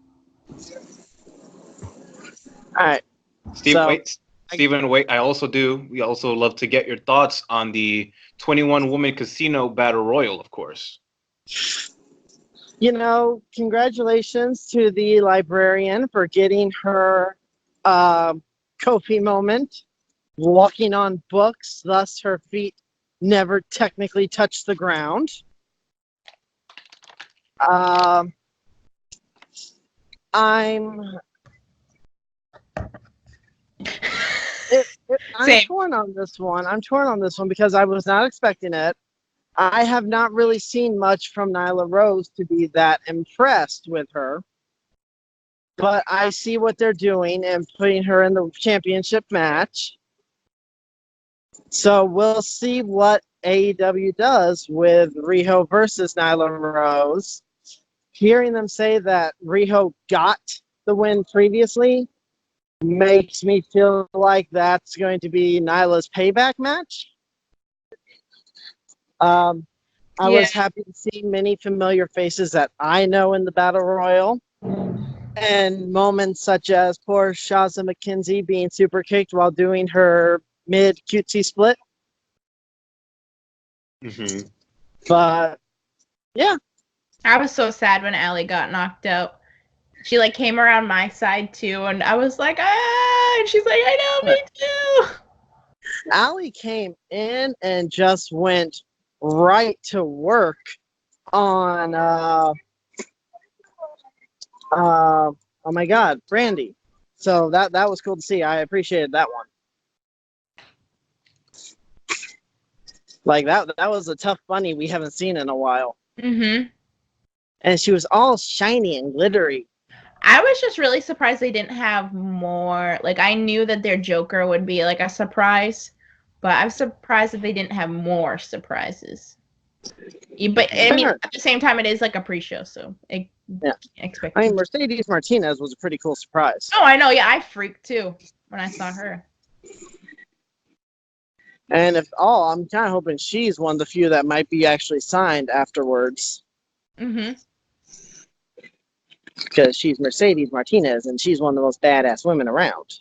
All right. Steven, wait. We also love to get your thoughts on the 21-woman casino battle royal, of course. You know, congratulations to the librarian for getting her Kofi moment, walking on books, thus her feet never technically touched the ground. I'm torn on this one. I'm torn on this one because I was not expecting it. I have not really seen much from Nyla Rose to be that impressed with her. But I see what they're doing and putting her in the championship match. So we'll see what AEW does with Riho versus Nyla Rose. Hearing them say that Riho got the win previously makes me feel like that's going to be Nyla's payback match. I was happy to see many familiar faces that I know in the Battle Royal. And moments such as poor Shaza McKenzie being super kicked while doing her mid cutesy split. Mm-hmm. But yeah, I was so sad when Allie got knocked out. She like came around my side too, and I was like, ah! And she's like, I know, me too. Allie came in and just went right to work on oh my God, Brandy. So that was cool to see. I appreciated that one. Like that was a tough bunny we haven't seen in a while. Mm-hmm. And she was all shiny and glittery. I was just really surprised they didn't have more. Like, I knew that their Joker would be like a surprise, but I was surprised that they didn't have more surprises. But I mean, at the same time, it is like a pre-show, so expect. I mean, Mercedes Martinez was a pretty cool surprise. Oh, I know. Yeah, I freaked too when I saw her. And I'm kind of hoping she's one of the few that might be actually signed afterwards. Mm-hmm. Because she's Mercedes Martinez, and she's one of the most badass women around.